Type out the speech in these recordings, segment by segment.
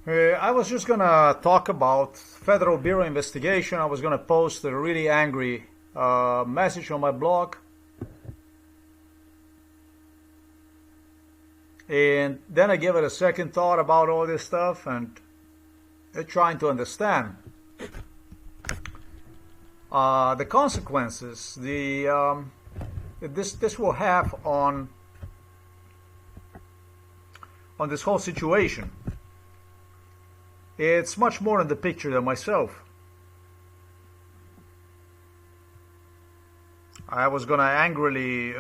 I was just gonna talk about Federal Bureau investigation. I was gonna post a really angry message on my blog, and then I gave it a second thought about all this stuff and trying to understand the consequences this will have on this whole situation. It's much more in the picture than myself. I was gonna angrily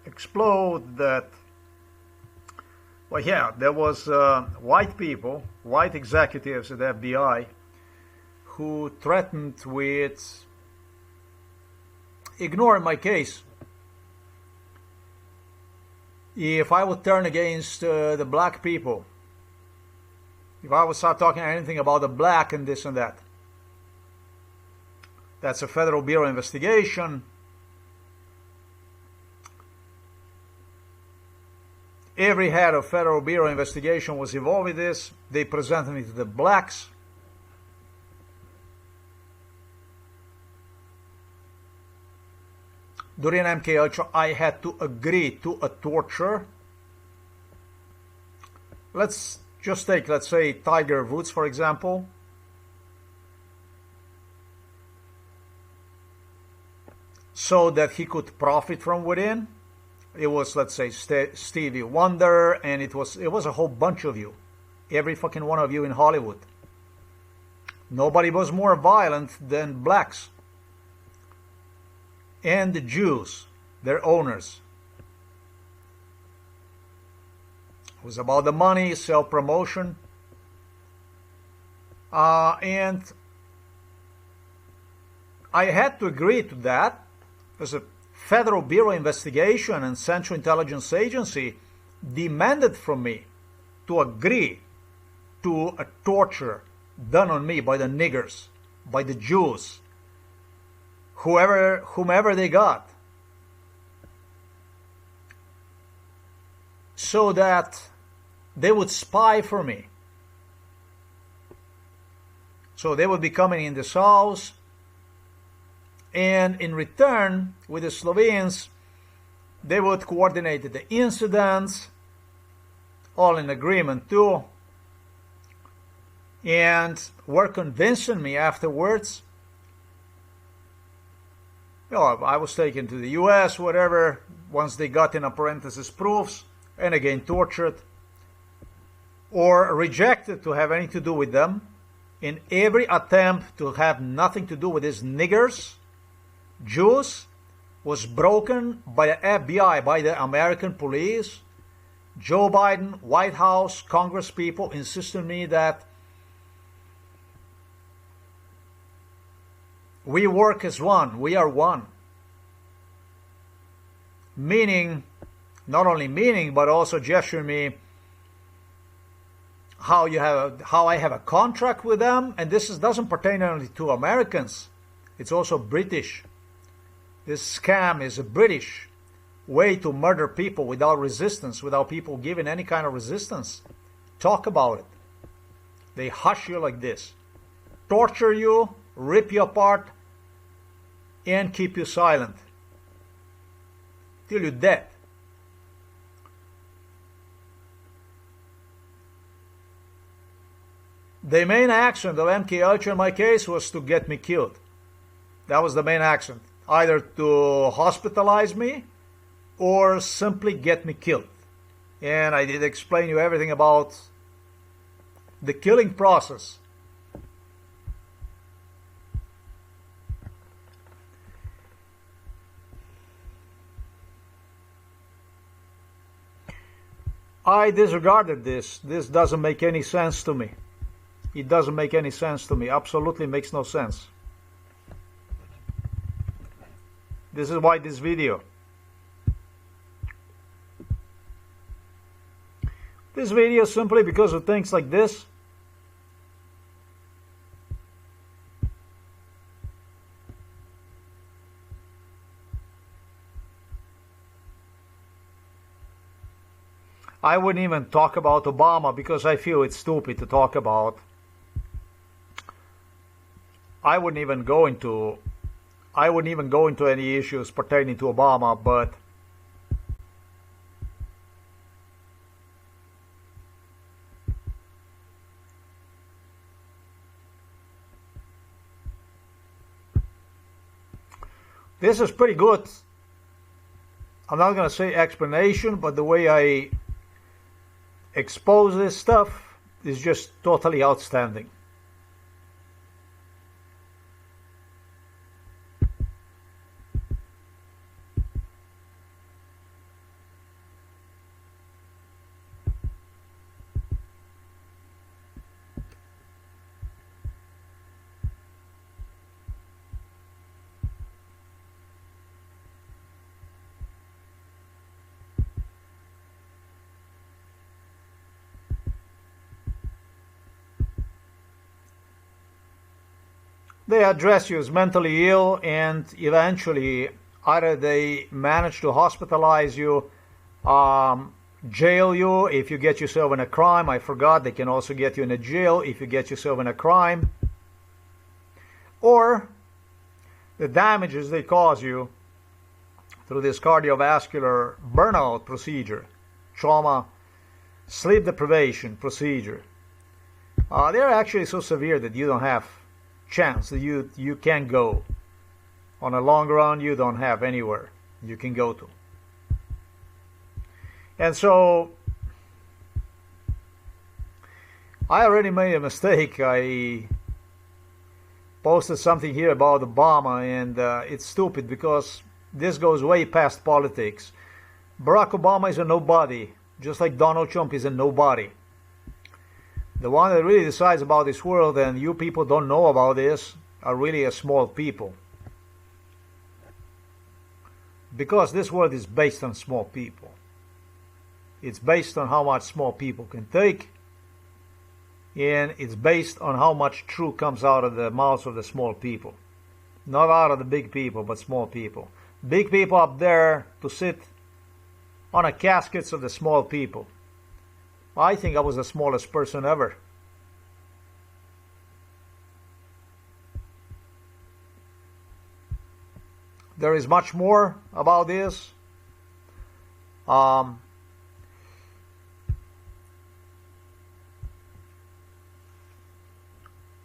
explode that, well, yeah, there was white people, white executives at the FBI who threatened with ignoring my case if I would turn against the black people. If I would start talking anything about the black and this and that. That's a Federal Bureau investigation. Every head of Federal Bureau investigation was involved with this. They presented it to the blacks. During MK Ultra, I had to agree to a torture. Let's just take, let's say, Tiger Woods, for example. So that he could profit from within. It was, let's say, Stevie Wonder, and it was a whole bunch of you. Every fucking one of you in Hollywood. Nobody was more violent than blacks. And the Jews, their owners. It was about the money, self-promotion. And I had to agree to that. As a Federal Bureau investigation and Central Intelligence Agency demanded from me to agree to a torture done on me by the niggers, by the Jews, whomever they got, so that they would spy for me. So they would be coming in this house, and in return, with the Slovenes, they would coordinate the incidents, all in agreement too, and were convincing me afterwards. You know, I was taken to the US, whatever, once they got in parentheses proofs, and again tortured, or rejected to have anything to do with them, in every attempt to have nothing to do with these niggers, Jews, was broken by the FBI, by the American police. Joe Biden, White House, Congress people insisted on me that we work as one, we are one. Meaning, not only meaning, but also gesturing me how I have a contract with them, and this doesn't pertain only to Americans, it's also British. This scam is a British way to murder people without resistance, without people giving any kind of resistance. Talk about it. They hush you like this. Torture you, rip you apart, and keep you silent. Till you're dead. The main action of MK Ultra in my case was to get me killed. That was the main action. Either to hospitalize me or simply get me killed. And I did explain you everything about the killing process. I disregarded this. This doesn't make any sense to me. It doesn't make any sense to me. Absolutely makes no sense. This is why this video. This video simply because of things like this. I wouldn't even talk about Obama because I feel it's stupid to talk about. I wouldn't even go into any issues pertaining to Obama, but this is pretty good. I'm not going to say explanation, but the way I expose this stuff is just totally outstanding. They address you as mentally ill, and eventually either they manage to hospitalize you, jail you if you get yourself in a crime. I forgot, they can also get you in a jail if you get yourself in a crime. Or the damages they cause you through this cardiovascular burnout procedure, trauma, sleep deprivation procedure. They're actually so severe that you don't have chance, that you can't go. On a long run, you don't have anywhere you can go to. And so I already made a mistake. I posted something here about Obama, and it's stupid because this goes way past politics. Barack Obama is a nobody, just like Donald Trump is a nobody. The one that really decides about this world, and you people don't know about this, are really a small people. Because this world is based on small people. It's based on how much small people can take, and it's based on how much truth comes out of the mouths of the small people. Not out of the big people, but small people. Big people up there to sit on the caskets of the small people. I think I was the smallest person ever. There is much more about this.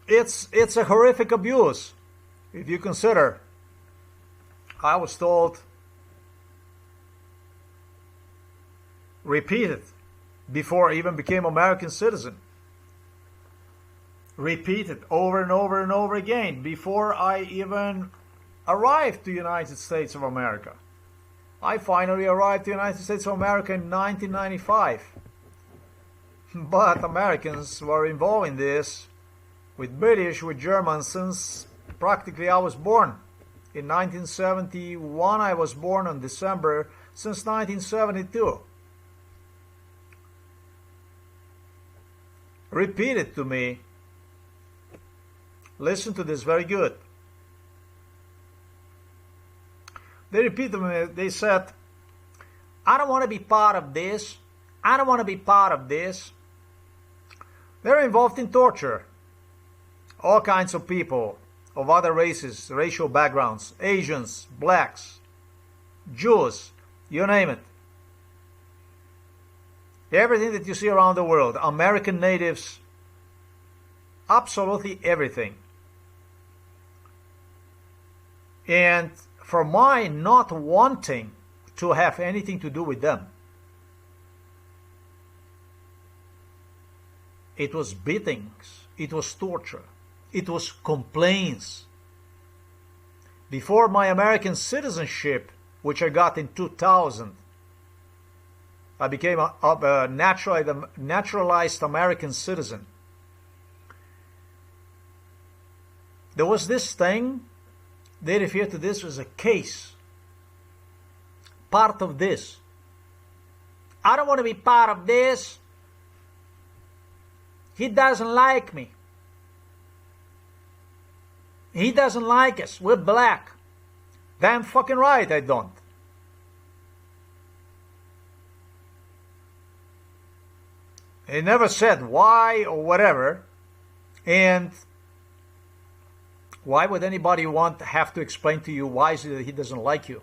It's a horrific abuse. If you consider, I was told, repeated, before I even became American citizen. Repeated over and over and over again before I even arrived to the United States of America. I finally arrived to the United States of America in 1995. But Americans were involved in this with British, with Germans, since practically I was born. In 1971 I was born in December, since 1972. Repeated to me. Listen to this very good. They repeated to me, they said, I don't want to be part of this. I don't want to be part of this. They're involved in torture. All kinds of people of other races, racial backgrounds, Asians, blacks, Jews, you name it. Everything that you see around the world, American natives, absolutely everything. And for my not wanting to have anything to do with them, it was beatings, it was torture, it was complaints. Before my American citizenship, which I got in 2000, I became a naturalized American citizen. There was this thing, they refer to this as a case. Part of this. I don't want to be part of this. He doesn't like me. He doesn't like us. We're black. Damn fucking right I don't. He never said why or whatever. And why would anybody have to explain to you why is it that he doesn't like you?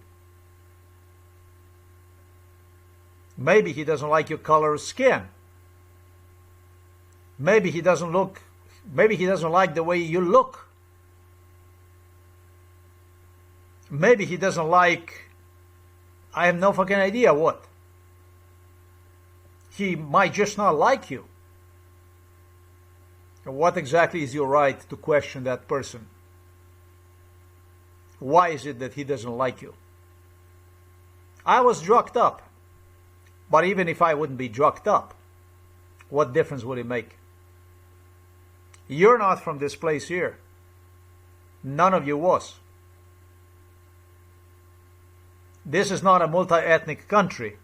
Maybe he doesn't like your color of skin. Maybe he doesn't like the way you look. Maybe he doesn't like, I have no fucking idea what. He might just not like you. What exactly is your right to question that person? Why is it that he doesn't like you? I was drugged up. But even if I wouldn't be drugged up, what difference would it make? You're not from this place here. None of you was. This is not a multi-ethnic country.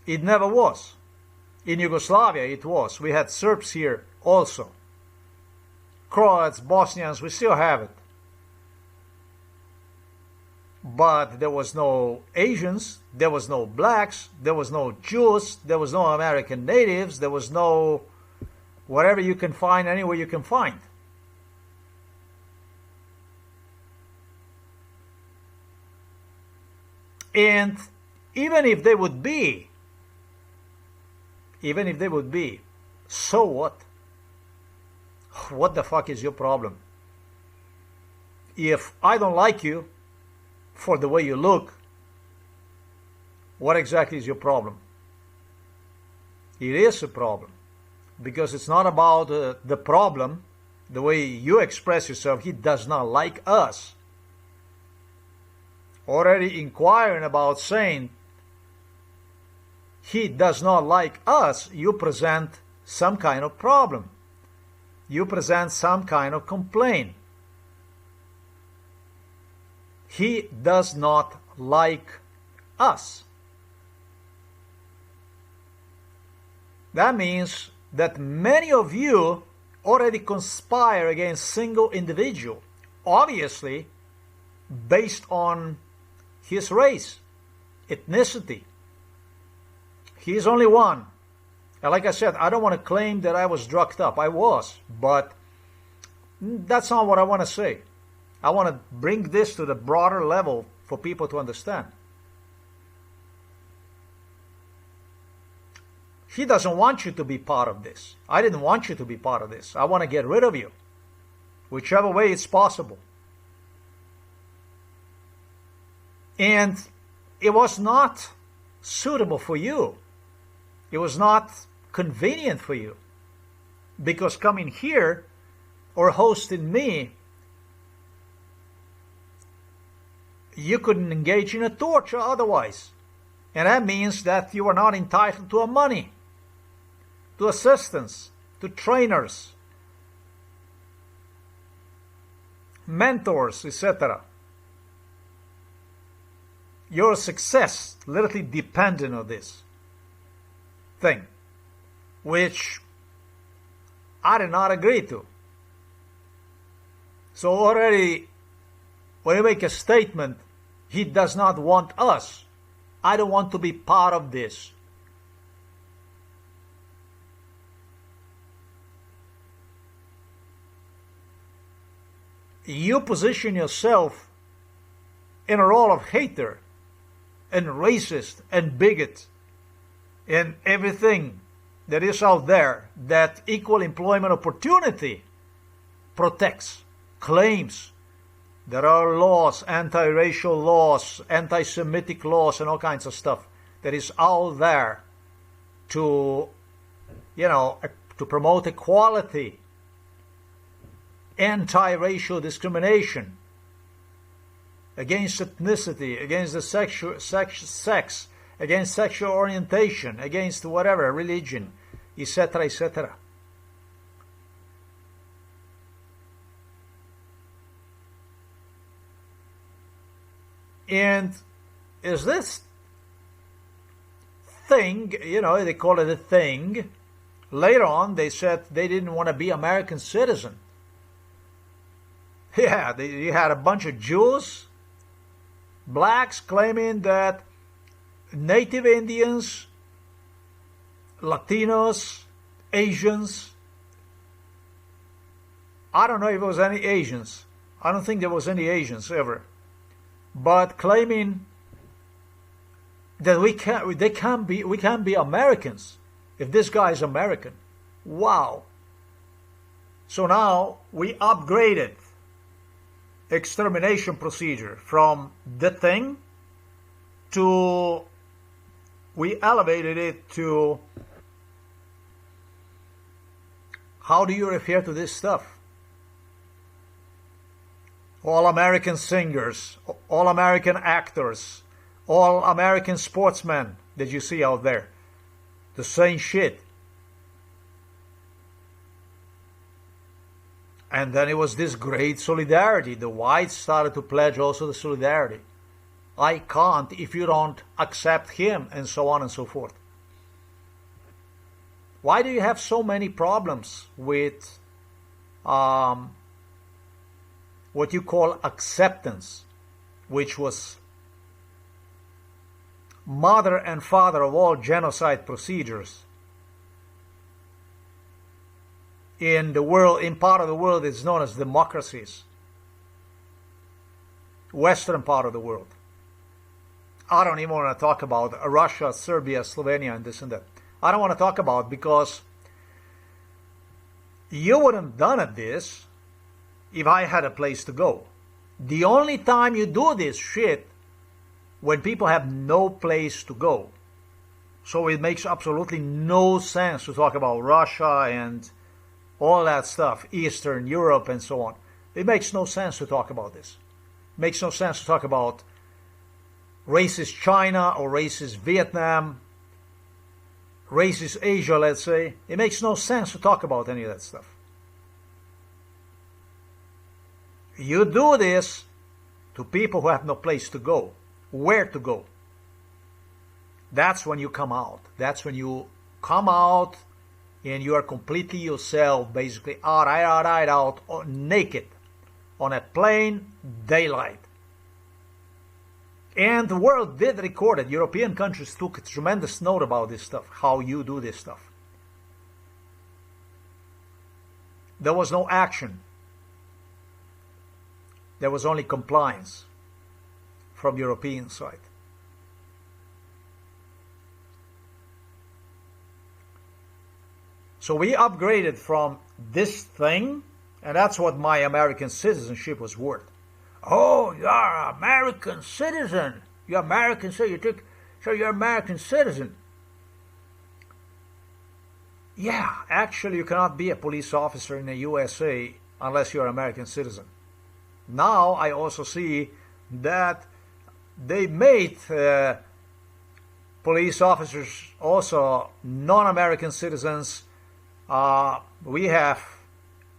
It never was. In Yugoslavia it was. We had Serbs here also. Croats, Bosnians, we still have it. But there was no Asians, there was no blacks, there was no Jews, there was no American natives, there was no whatever you can find, anywhere you can find. And even if they would be, so what? What the fuck is your problem? If I don't like you for the way you look, what exactly is your problem? It is a problem. Because it's not about the problem, the way you express yourself. He does not like us. Already inquiring about saying he does not like us, you present some kind of problem. You present some kind of complaint. He does not like us. That means that many of you already conspire against single individual, obviously based on his race, ethnicity. He is only one. And like I said, I don't want to claim that I was drugged up. I was, but that's not what I want to say. I want to bring this to the broader level for people to understand. He doesn't want you to be part of this. I didn't want you to be part of this. I want to get rid of you, whichever way it's possible. And it was not suitable for you. It was not convenient for you. Because coming here or hosting me, you couldn't engage in a torture otherwise. And that means that you are not entitled to money, to assistance, to trainers, mentors, etc. Your success literally depended on this thing, which I did not agree to. So already, when you make a statement, he does not want us, I don't want to be part of this. You position yourself in a role of hater and racist and bigot and everything that is out there that equal employment opportunity protects, claims. There are laws, anti-racial laws, anti-Semitic laws, and all kinds of stuff that is out there to, to promote equality, anti-racial discrimination, against ethnicity, against the sex, against sexual orientation, against whatever, religion, etc., etc. And is this thing, they call it a thing. Later on, they said they didn't want to be American citizen. Yeah, you had a bunch of Jews, blacks claiming that Native Indians Latinos, Asians. I don't know if there was any Asians. I don't think there was any Asians ever. But claiming that we can be Americans if this guy is American. Wow. So now we upgraded extermination procedure from the thing to, we elevated it to, how do you refer to this stuff? All American singers, all American actors, all American sportsmen that you see out there, the same shit. And then it was this great solidarity. The whites started to pledge also the solidarity. I can't if you don't accept him, and so on and so forth. Why do you have so many problems with what you call acceptance, which was mother and father of all genocide procedures? In the world, in part of the world, it's known as democracies. Western part of the world. I don't even want to talk about Russia, Serbia, Slovenia, and this and that. I don't want to talk about, because you wouldn't have done this if I had a place to go. The only time you do this shit when people have no place to go. So it makes absolutely no sense to talk about Russia and all that stuff, Eastern Europe and so on. It makes no sense to talk about this. It makes no sense to talk about racist China or racist Vietnam, racist Asia, let's say. It makes no sense to talk about any of that stuff. You do this to people who have no place to go, where to go. That's when you come out. That's when you come out and you are completely yourself, basically out, naked, on a plain daylight. And the world did record it. European countries took a tremendous note about this stuff, how you do this stuff. There was no action. There was only compliance from European side. So we upgraded from this thing, and that's what my American citizenship was worth. Oh, you're an American citizen. You're American, so you're American citizen. Yeah, actually you cannot be a police officer in the USA unless you're an American citizen. Now I also see that they made police officers also non-American citizens. We have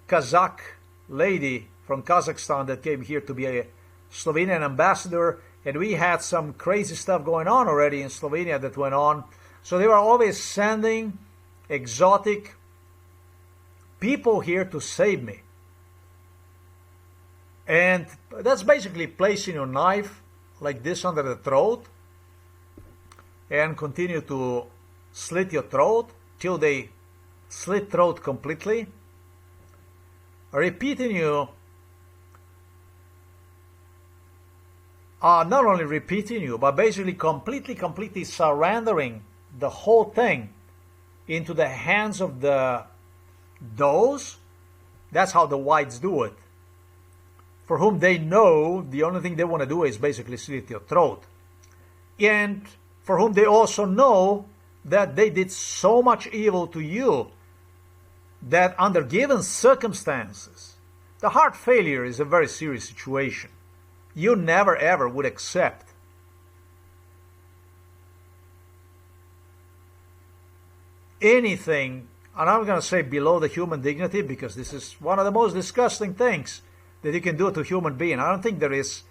Kazakh lady from Kazakhstan that came here to be a Slovenian ambassador, and we had some crazy stuff going on already in Slovenia that went on. So they were always sending exotic people here to save me. And that's basically placing your knife like this under the throat and continue to slit your throat till they slit throat completely, repeating you, not only repeating you, but basically completely surrendering the whole thing into the hands of those. That's how the whites do it. For whom they know the only thing they want to do is basically slit your throat. And for whom they also know that they did so much evil to you that under given circumstances, the heart failure is a very serious situation. You never ever would accept anything, and I'm going to say below the human dignity, because this is one of the most disgusting things that you can do to a human being. I don't think there is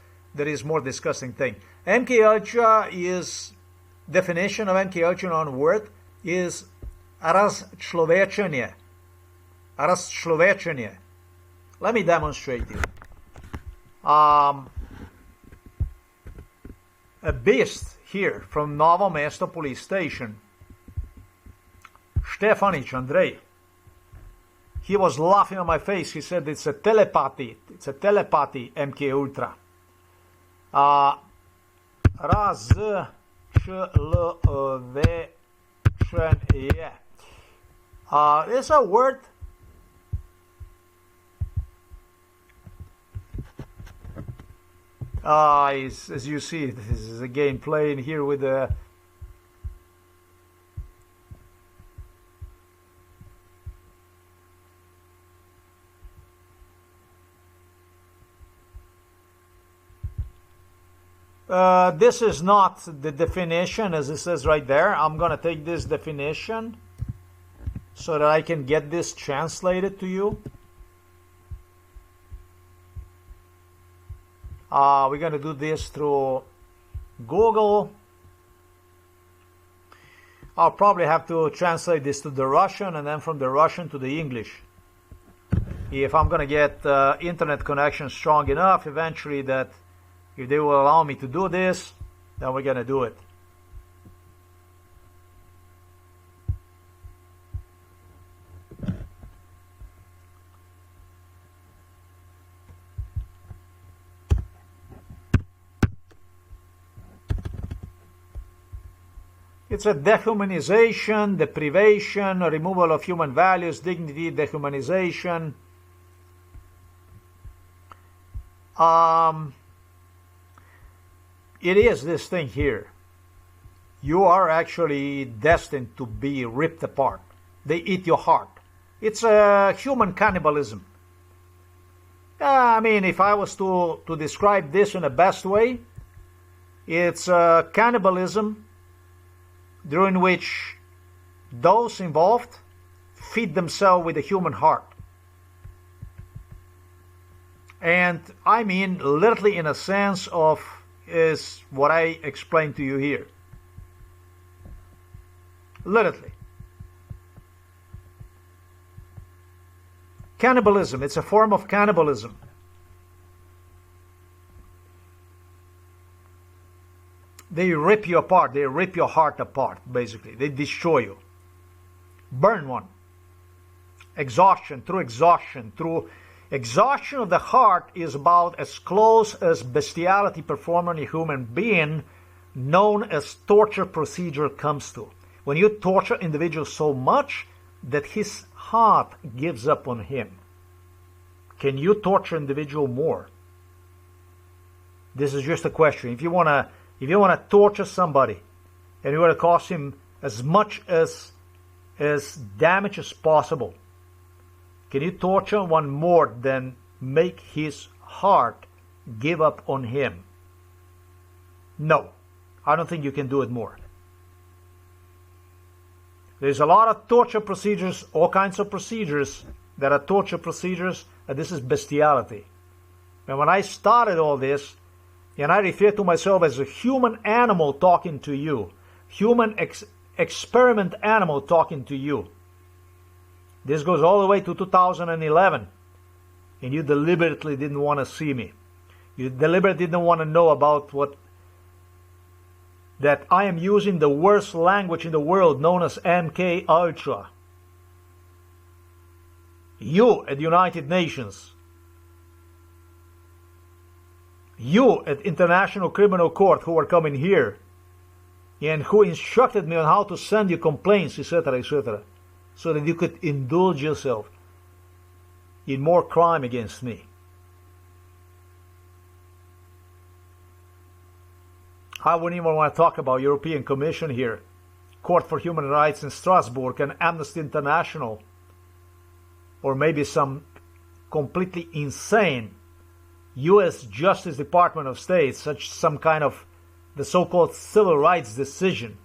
more disgusting thing. MK Ultra is, definition of MK Ultra on word is razčlovečenje. Razčlovečenje. Let me demonstrate you. A beast here from Novo Mesto police station Stefanic, Andrei. He was laughing on my face. He said it's a telepathy. It's a telepathy, MK Ultra. Raz, sh, l, v, sh, e. It's a word. As you see, this is a game playing here with the this is not the definition as it says right there. I'm gonna take this definition so that I can get this translated to you. We're gonna do this through Google. I'll probably have to translate this to the Russian and then from the Russian to the English. If I'm gonna get internet connection strong enough eventually that if they will allow me to do this, then we're gonna do it. It's a dehumanization, deprivation, removal of human values, dignity, dehumanization. It is this thing here. You are actually destined to be ripped apart. They eat your heart. It's a human cannibalism. I mean, if I was to describe this in the best way, it's cannibalism during which those involved feed themselves with a human heart. And I mean literally in a sense of is what I explained to you here. Literally. Cannibalism, it's a form of cannibalism. They rip you apart, they rip your heart apart, basically. They destroy you. Burn one. Exhaustion, through exhaustion of the heart is about as close as bestiality performed on a human being, known as torture procedure, comes to. When you torture individuals so much that his heart gives up on him. Can you torture individual more? This is just a question. If you want to torture somebody and you want to cause him as much as damage as possible, can you torture one more than make his heart give up on him? No, I don't think you can do it more. There's a lot of torture procedures, all kinds of procedures that are torture procedures, and this is bestiality. And when I started all this, and I refer to myself as a human animal talking to you, human experiment animal talking to you. This goes all the way to 2011, and you deliberately didn't want to see me. You deliberately didn't want to know about that I am using the worst language in the world, known as MK Ultra. You at the United Nations. You at International Criminal Court who are coming here and who instructed me on how to send you complaints, etc., etc., so that you could indulge yourself in more crime against me. I wouldn't even want to talk about European Commission here, Court for Human Rights in Strasbourg, and Amnesty International, or maybe some completely insane U.S. Justice Department of State, some kind of the so-called civil rights division.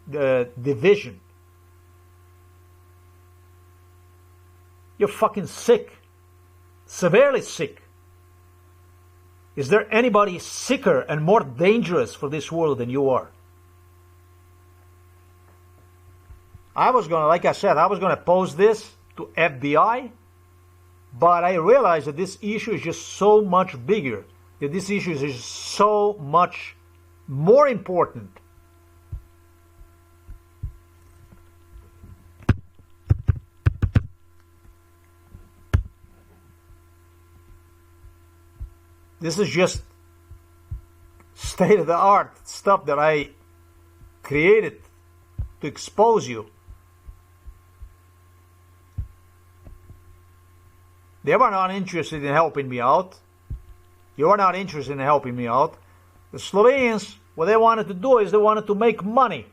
You're fucking sick. Severely sick. Is there anybody sicker and more dangerous for this world than you are? Like I said, I was gonna pose this to FBI, but I realized that this issue is just so much bigger, that this issue is just so much more important. This is just state-of-the-art stuff that I created to expose you. They were not interested in helping me out. You are not interested in helping me out. The Slovenians, what they wanted to do is they wanted to make money.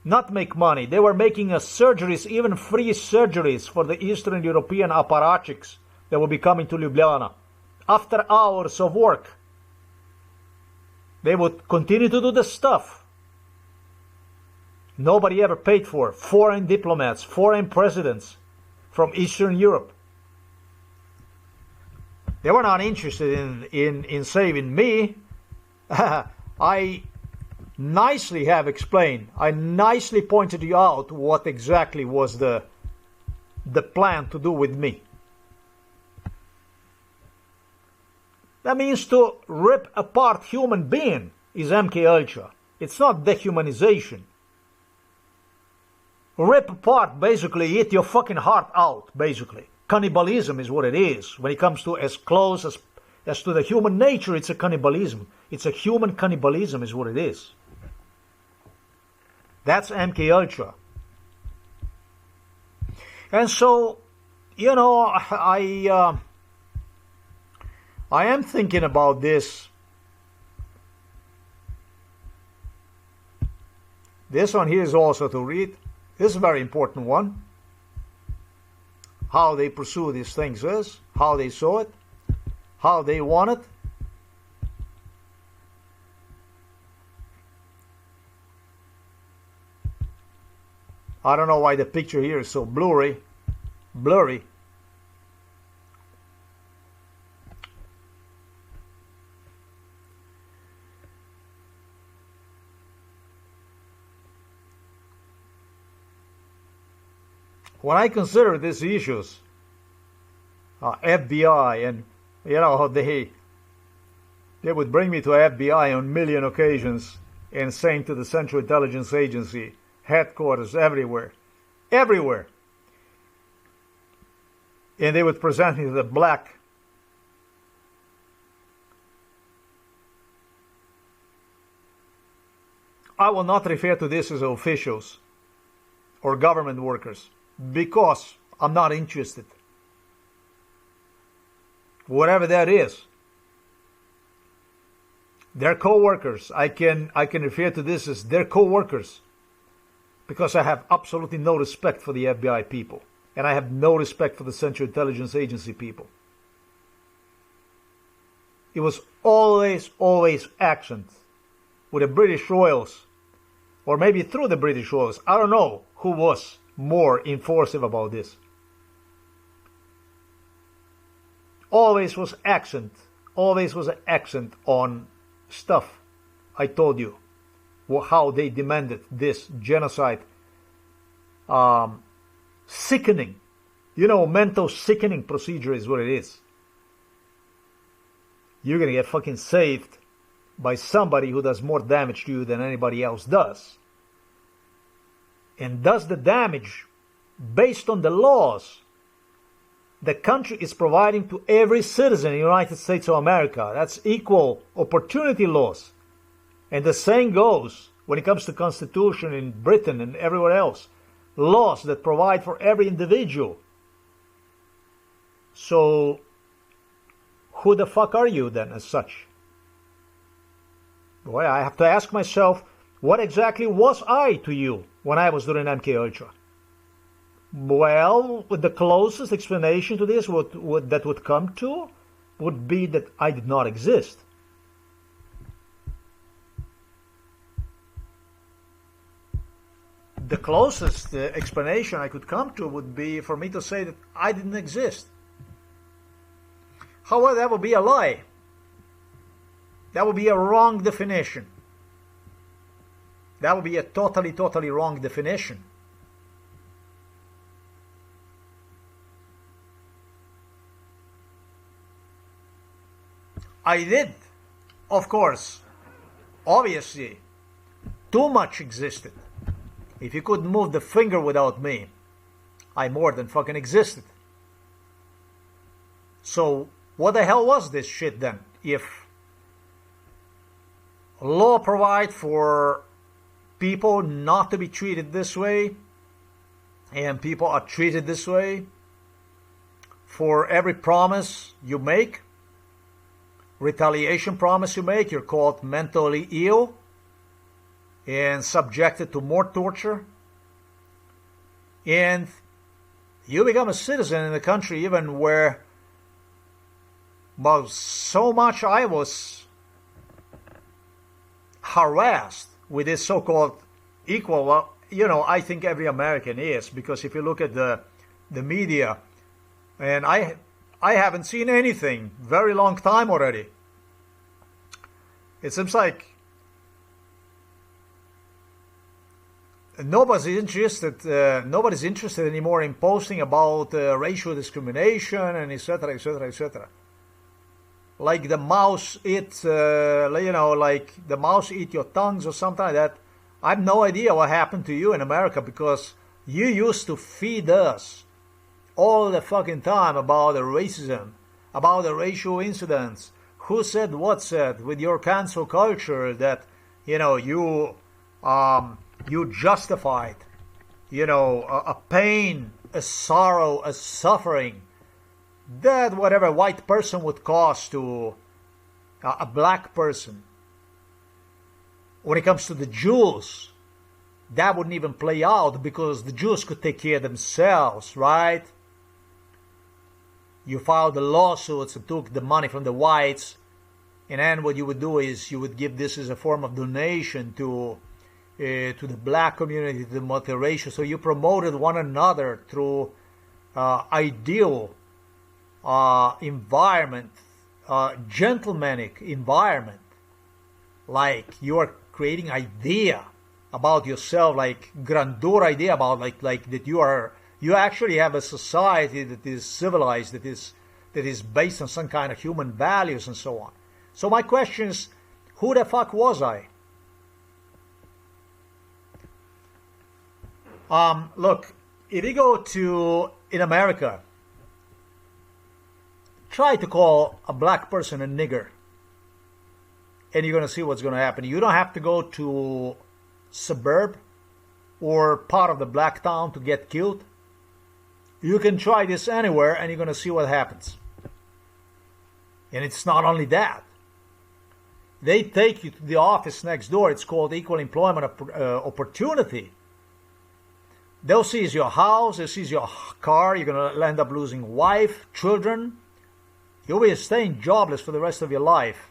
Not make money. They were making surgeries, even free surgeries for the Eastern European apparatchiks that will be coming to Ljubljana. After hours of work, they would continue to do the stuff nobody ever paid for. Foreign diplomats, foreign presidents from Eastern Europe. They were not interested in saving me. I nicely have explained. I nicely pointed you out what exactly was the plan to do with me. That means to rip apart human being is MK Ultra. It's not dehumanization. Rip apart, basically eat your fucking heart out, basically. Cannibalism is what it is. When it comes to as close as to the human nature, it's a cannibalism. It's a human cannibalism is what it is. That's MK Ultra. And so, you know, I am thinking about this. This one here is also to read. This is a very important one. How they pursue these things is, how they saw it, how they want it. I don't know why the picture here is so blurry. When I consider these issues, FBI, and you know, they would bring me to FBI on a million occasions and saying to the Central Intelligence Agency, headquarters, everywhere. And they would present me to the black. I will not refer to this as officials or government workers because I'm not interested. Whatever that is. They're co-workers. I can refer to this as their co-workers. Because I have absolutely no respect for the FBI people. And I have no respect for the Central Intelligence Agency people. It was always accent with the British Royals. Or maybe through the British Royals. I don't know who was more enforcing about this. Always was accent on stuff I told you. How they demanded this genocide. Sickening. You know, mental sickening procedure is what it is. You're gonna get fucking saved by somebody who does more damage to you than anybody else does. And does the damage based on the laws the country is providing to every citizen in the United States of America. That's equal opportunity laws. And the same goes when it comes to Constitution in Britain and everywhere else. Laws that provide for every individual. So, who the fuck are you then as such? Boy, I have to ask myself, what exactly was I to you when I was doing MK Ultra? Well, the closest explanation to this that would come to would be that I did not exist. The closest explanation I could come to would be for me to say that I didn't exist. However, that would be a lie. That would be a wrong definition. That would be a totally wrong definition. I did, of course, obviously, too much existed. If you couldn't move the finger without me, I more than fucking existed. So, what the hell was this shit then? if law provides for people not to be treated this way, and people are treated this way, for every promise you make, retaliation promise you make, you're called mentally ill and subjected to more torture. And you become a citizen in a country even where, well, so much I was harassed with this so-called equal. Well, you know, I think every American is, because if you look at the media, and I haven't seen anything very long time already. It seems like nobody's interested anymore in posting about racial discrimination and etc., etc., etc. Like the mouse eat, like the mouse eat your tongues or something like that. I have no idea what happened to you in America, because you used to feed us all the fucking time about the racism, about the racial incidents, who said what said, with your cancel culture that, you justified, a pain, a sorrow, a suffering that whatever white person would cause to a black person. When it comes to the Jews, that wouldn't even play out, because the Jews could take care of themselves, right? You filed the lawsuits and took the money from the whites, and then what you would do is you would give this as a form of donation to the black community, to the multiracial. So you promoted one another through ideal environment, gentlemanic environment. Like you are creating idea about yourself, like grandeur idea about like that you actually have a society that is civilized, that is based on some kind of human values and so on. So my question is, who the fuck was I? Look, if you go in America, try to call a black person a nigger, and you're going to see what's going to happen. You don't have to go to suburb or part of the black town to get killed. You can try this anywhere, and you're going to see what happens. And it's not only that. They take you to the office next door. It's called equal employment opportunity. They'll seize your house. They'll seize your car. You're going to end up losing wife, children. You'll be staying jobless for the rest of your life.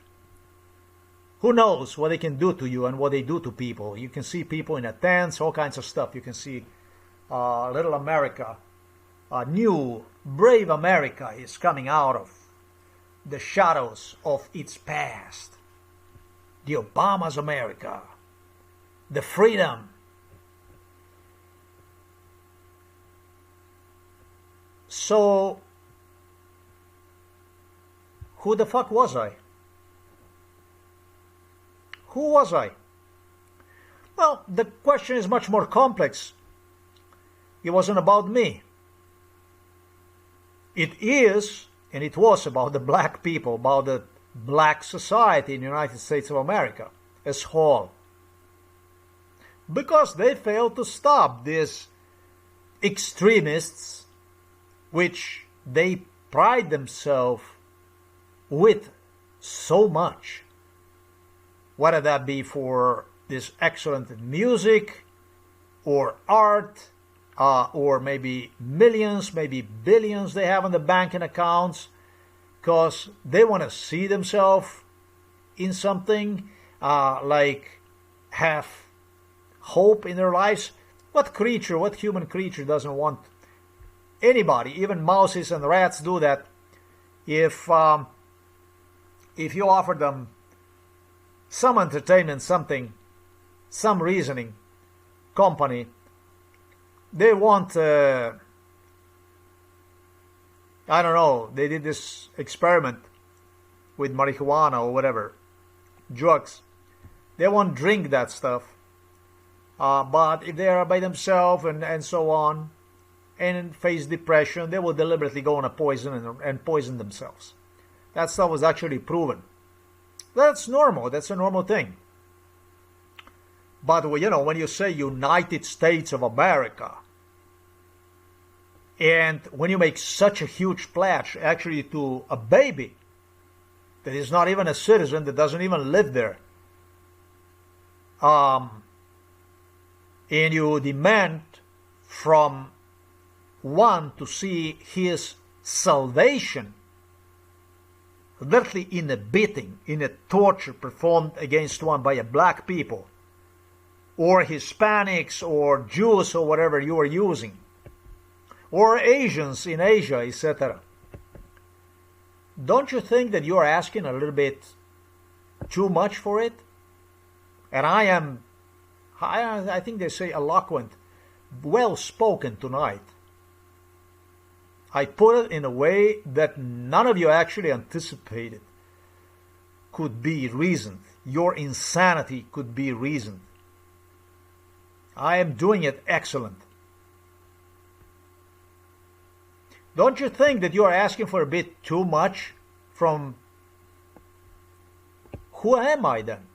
Who knows what they can do to you and what they do to people. You can see people in a tents, all kinds of stuff. You can see little America. New, brave America is coming out of the shadows of its past. The Obama's America. The freedom. So, who the fuck was I? Who was I? Well, the question is much more complex. It wasn't about me. It is, and it was about the black people, about the black society in the United States of America as whole. Because they failed to stop these extremists, which they pride themselves with so much. Whether that be for this excellent music or art, or maybe millions, maybe billions they have in the banking accounts, because they want to see themselves in something, like have hope in their lives. What human creature doesn't want anybody, even mouses and rats do that. If you offer them some entertainment, something, some reasoning, company, they want, I don't know, they did this experiment with marijuana or whatever, drugs. They won't drink that stuff. But if they are by themselves and so on, and face depression, they will deliberately go on a poison and poison themselves. That stuff was actually proven. That's normal. That's a normal thing. But, when you say United States of America, and when you make such a huge pledge actually to a baby that is not even a citizen, that doesn't even live there, and you demand from one to see his salvation, literally in a beating, in a torture performed against one by a black people, or Hispanics, or Jews, or whatever you are using, or Asians in Asia, etc. Don't you think that you are asking a little bit too much for it? And I think they say eloquent, well-spoken tonight. I put it in a way that none of you actually anticipated could be reasoned. Your insanity could be reasoned. I am doing it excellent. Don't you think that you are asking for a bit too much from... Who am I then?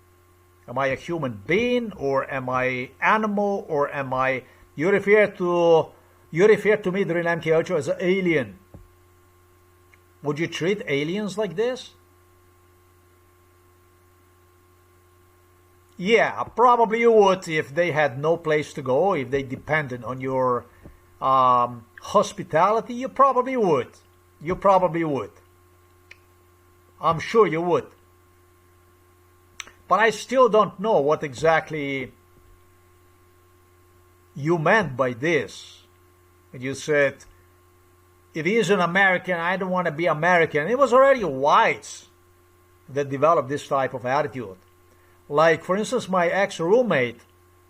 Am I a human being, or am I animal, or am I... You refer to me during MK8 as an alien. Would you treat aliens like this? Yeah, probably you would if they had no place to go, if they depended on your hospitality. You probably would. You probably would. I'm sure you would. But I still don't know what exactly you meant by this. You said, if he is an American, I don't want to be American. It was already whites that developed this type of attitude. Like, for instance, my ex-roommate,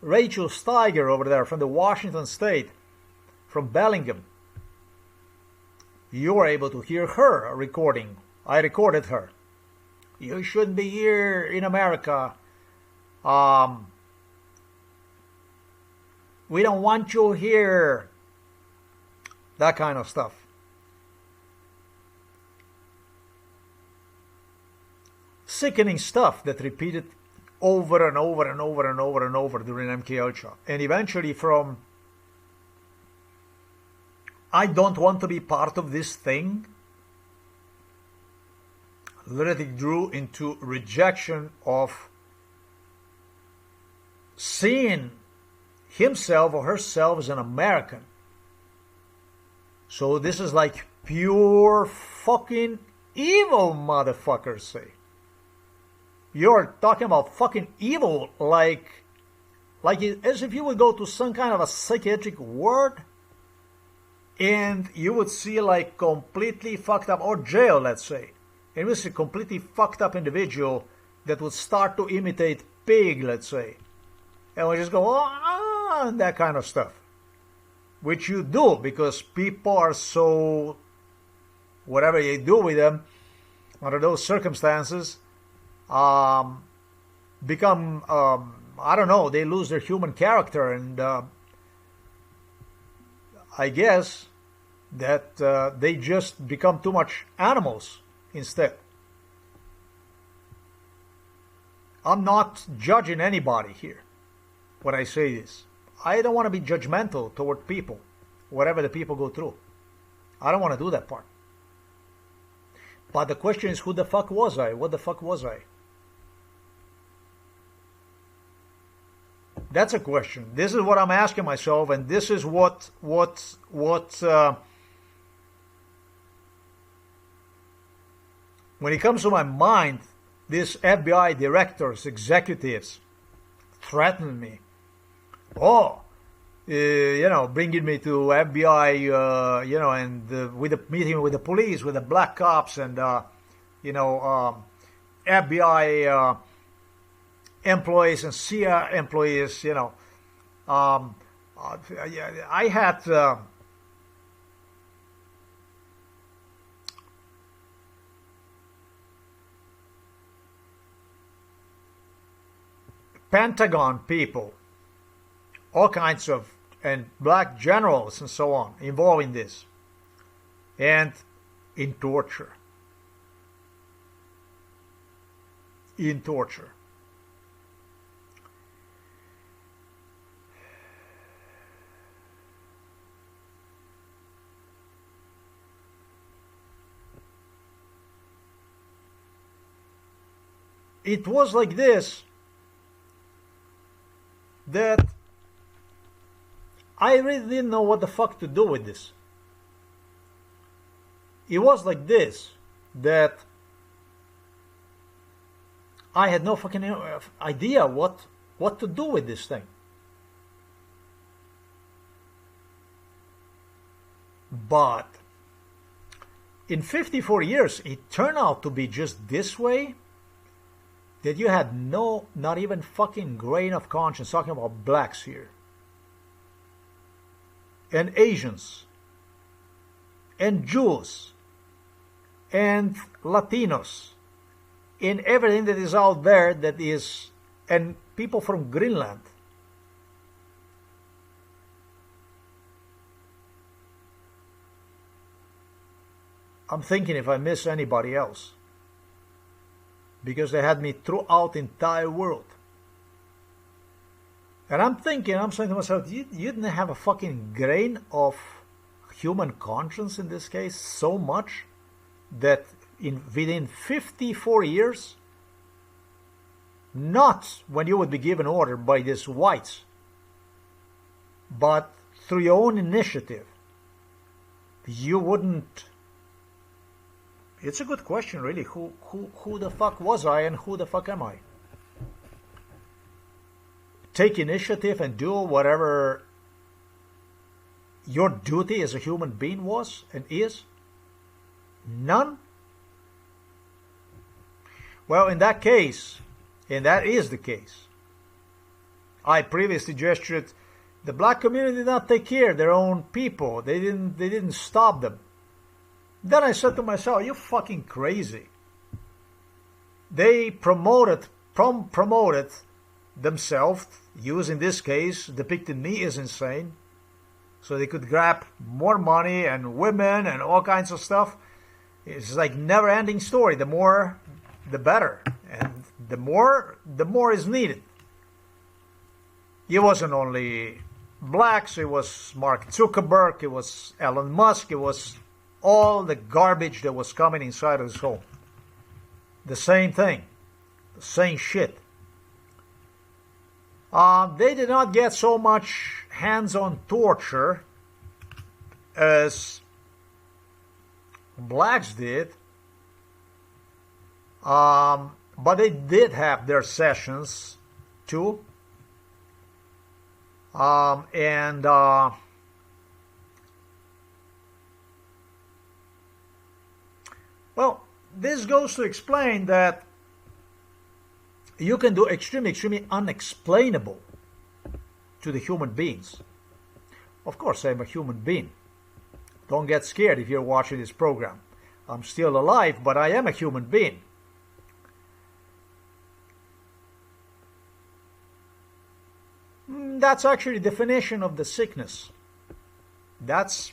Rachel Steiger over there from the Washington State, from Bellingham. You were able to hear her recording. I recorded her. You shouldn't be here in America. We don't want you here. That kind of stuff. Sickening stuff that repeated over and over and over and over and over during MK Ultra. And eventually from, I don't want to be part of this thing, literally drew into rejection of seeing himself or herself as an American. So this is like pure fucking evil, motherfuckers say. You're talking about fucking evil like as if you would go to some kind of a psychiatric ward and you would see like completely fucked up, or jail, let's say. And you would see a completely fucked up individual that would start to imitate pig, let's say. And would just go, and that kind of stuff. Which you do, because people are so, whatever you do with them, under those circumstances, become, I don't know, they lose their human character, and I guess that they just become too much animals instead. I'm not judging anybody here when I say this. I don't want to be judgmental toward people, whatever the people go through. I don't want to do that part. But the question is, who the fuck was I? What the fuck was I? That's a question. This is what I'm asking myself, and this is what when it comes to my mind, these FBI directors, executives, threaten me. Bringing me to FBI, and with the meeting with the police, with the black cops, and FBI employees and CIA employees. I had. Pentagon people, all kinds of, and black generals and so on, involved in this, and in torture. in torture. It was like this, that I really didn't know what the fuck to do with this. It was like this, that I had no fucking idea what to do with this thing. But in 54 years, it turned out to be just this way, that you had not even fucking grain of conscience talking about blacks here, and Asians, and Jews, and Latinos, and everything that is out there that is, and people from Greenland. I'm thinking if I miss anybody else, because they had me throughout the entire world. And I'm saying to myself, you didn't have a fucking grain of human conscience in this case, so much that within 54 years, not when you would be given order by these whites, but through your own initiative, you wouldn't. It's a good question, really. Who the fuck was I, and who the fuck am I? Take initiative and do whatever your duty as a human being was and is? None? Well, in that case, and that is the case, I previously gestured, the black community did not take care of their own people. They didn't stop them. Then I said to myself, you're fucking crazy. They promoted themselves, using this case, depicting me as insane, so they could grab more money and women and all kinds of stuff. It's like never-ending story. The more, the better. And the more is needed. It wasn't only blacks, it was Mark Zuckerberg, it was Elon Musk, it was all the garbage that was coming inside of his home. The same thing. The same shit. They did not get so much hands-on torture as blacks did. But they did have their sessions too. Well, this goes to explain that you can do extremely unexplainable to the human beings. Of course, I'm a human being. Don't get scared if you're watching this program. I'm still alive, but I am a human being. That's actually the definition of the sickness. That's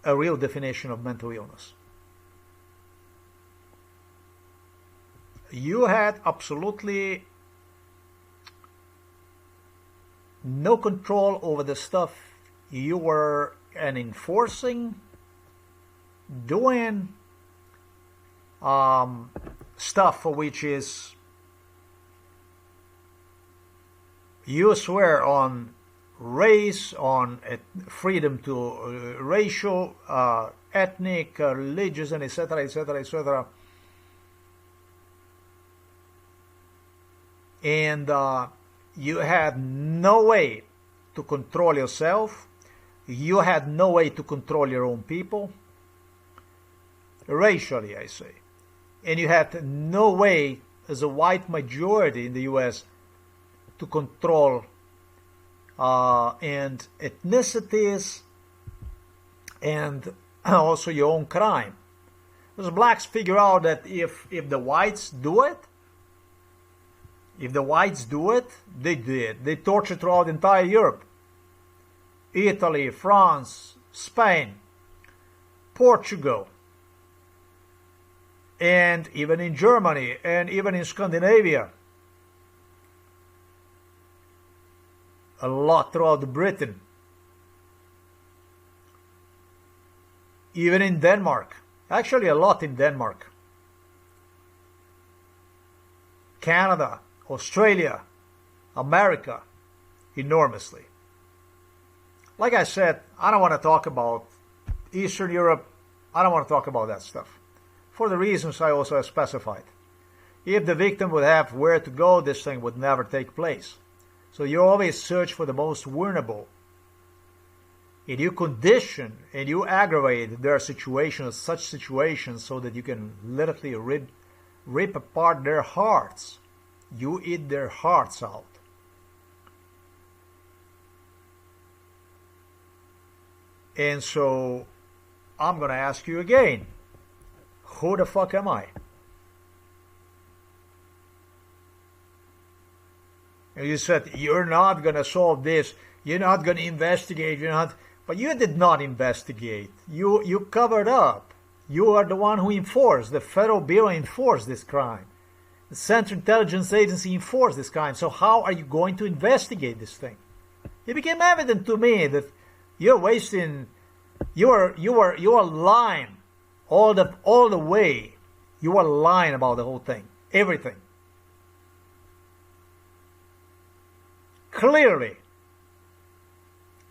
a real definition of mental illness. You had absolutely no control over the stuff you were enforcing, doing stuff for which is you swear on race, on freedom to racial, ethnic, religious, and etc., etc., etc. And you had no way to control yourself. You had no way to control your own people. Racially, I say. And you had no way, as a white majority in the U.S., to control and ethnicities and also your own crime. Because blacks figure out that if the whites do it, they did. They tortured throughout entire Europe. Italy, France, Spain, Portugal, and even in Germany, and even in Scandinavia. A lot throughout Britain. Even in Denmark. Actually, a lot in Denmark. Canada, Australia, America, enormously. Like I said, I don't want to talk about Eastern Europe. I don't want to talk about that stuff. For the reasons I also have specified. If the victim would have where to go, this thing would never take place. So you always search for the most vulnerable. And you condition and you aggravate their situations, such situations, so that you can literally rip apart their hearts. You eat their hearts out. And so I'm going to ask you again, who the fuck am I? And you said, you're not going to solve this. You're not going to investigate. You're not. But you did not investigate. You covered up. You are the one who enforced. The Federal Bureau enforced this crime. The Central Intelligence Agency enforced this crime. So how are you going to investigate this thing? It became evident to me that you're wasting. You are lying all the way. You are lying about the whole thing, everything. Clearly,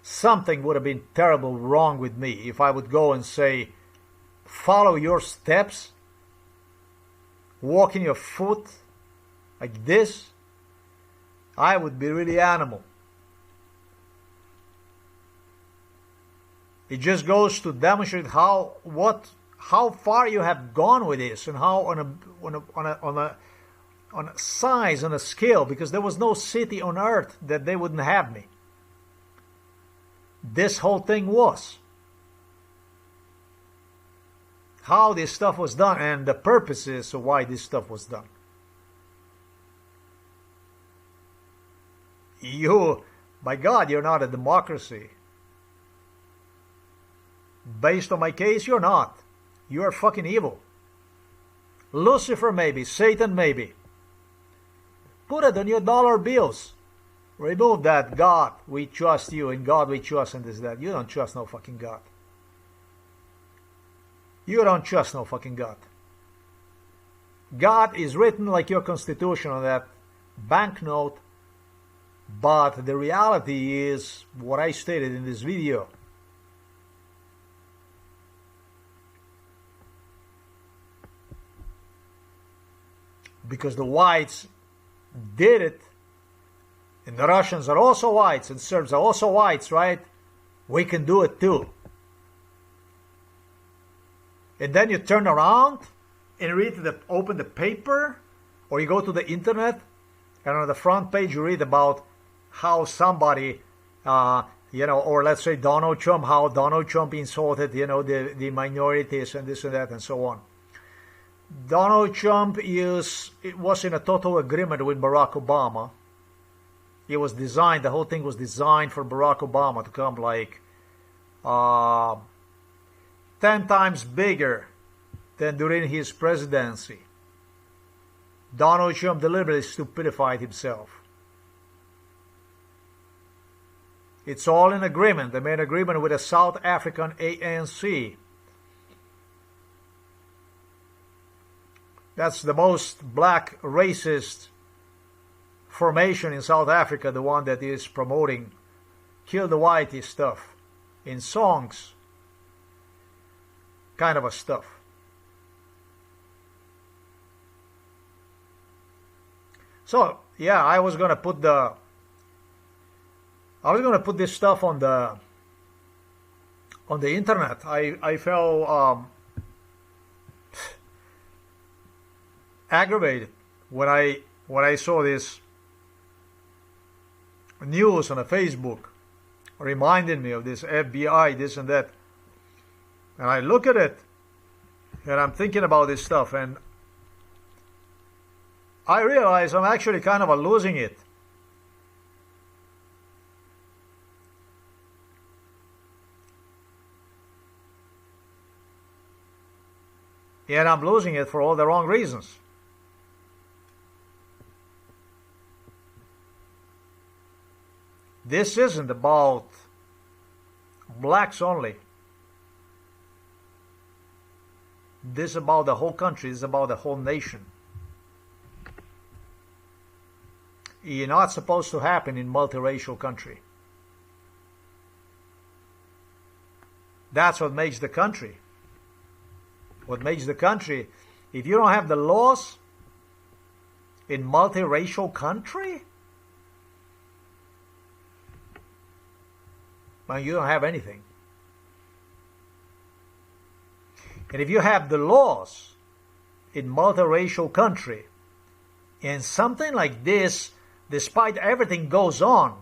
something would have been terrible wrong with me if I would go and say, follow your steps, walk in your foot like this. I would be really animal. It just goes to demonstrate how far you have gone with this, and how on a size, on a scale, because there was no city on earth that they wouldn't have me. This whole thing was. How this stuff was done and the purposes of why this stuff was done. You, by God, you're not a democracy. Based on my case, you're not. You are fucking evil. Lucifer maybe, Satan maybe. Put it on your dollar bills. Remove that God, we trust you, and God we trust, and this, that. You don't trust no fucking God. You don't trust no fucking God. God is written like your constitution on that banknote, but the reality is what I stated in this video. Because the whites did it, and the Russians are also whites, and Serbs are also whites, right? We can do it too. And then you turn around and open the paper, or you go to the internet, and on the front page you read about how somebody, or let's say Donald Trump, how Donald Trump insulted, the minorities and this and that and so on. Donald Trump was in a total agreement with Barack Obama. It was designed, the whole thing was designed for Barack Obama to come like 10 times bigger than during his presidency. Donald Trump deliberately stupidified himself. It's all in agreement. They made an agreement with the South African ANC. That's the most black racist formation in South Africa, the one that is promoting kill the whitey stuff in songs, kind of a stuff. So yeah, I was gonna put this stuff on the internet. I felt aggravated when I saw this news on a Facebook reminding me of this FBI, this and that. And I look at it and I'm thinking about this stuff, and I realize I'm actually kind of losing it. And I'm losing it for all the wrong reasons. This isn't about blacks only. This is about the whole country. This is about the whole nation. You're not supposed to happen in multiracial country. That's what makes the country. What makes the country, if you don't have the laws in multiracial country, well, you don't have anything. And if you have the laws in multiracial country, and something like this, despite everything goes on,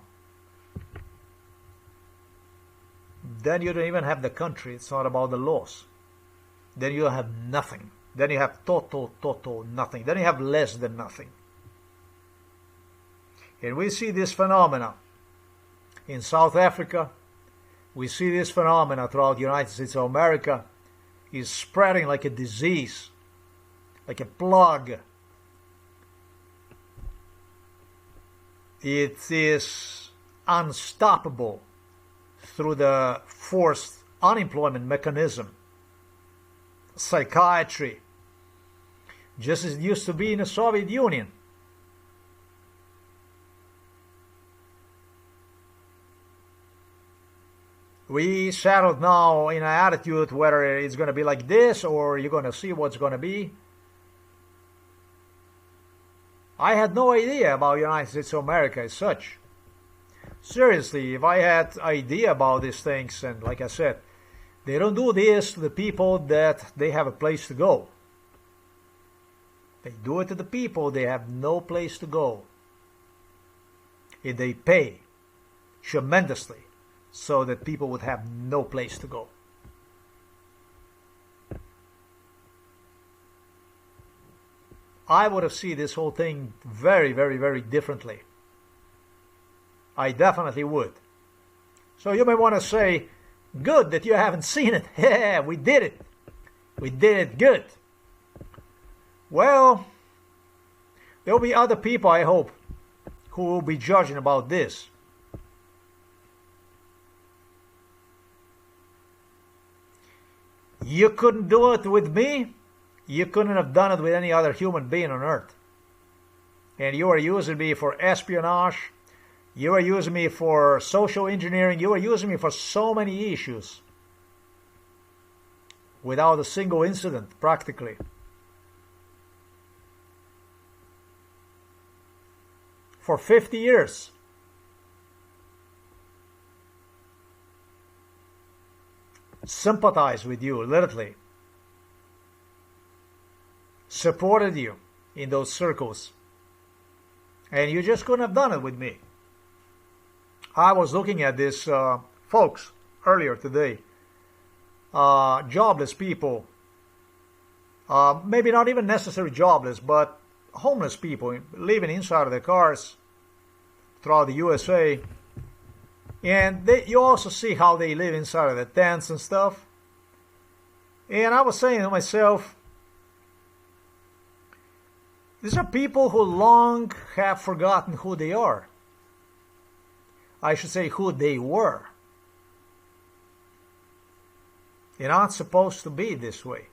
then you don't even have the country. It's not about the laws. Then you have nothing. Then you have total nothing. Then you have less than nothing. And we see this phenomena in South Africa. We see this phenomena throughout the United States of America. It's spreading like a disease, like a plague. It is unstoppable through the forced unemployment mechanism, psychiatry, just as it used to be in the Soviet Union. We settled now in an attitude whether it's going to be like this or you're going to see what's going to be. I had no idea about the United States of America as such. Seriously, if I had idea about these things, and like I said, they don't do this to the people that they have a place to go. They do it to the people they have no place to go. And they pay tremendously so that people would have no place to go. I would have seen this whole thing very, very, very differently. I definitely would. So you may want to say, good that you haven't seen it. Yeah, we did it. We did it good. Well, there will be other people, I hope, who will be judging about this. You couldn't do it with me. You couldn't have done it with any other human being on earth. And you are using me for espionage. You are using me for social engineering. You are using me for so many issues. Without a single incident, practically. For 50 years. Sympathized with you, literally. Supported you in those circles. And you just couldn't have done it with me. I was looking at this, folks, earlier today. Jobless people. Maybe not even necessarily jobless, but homeless people living inside of their cars throughout the USA. And you also see how they live inside of the tents and stuff. And I was saying to myself, these are people who long have forgotten who they are. I should say who they were. You're not supposed to be this way.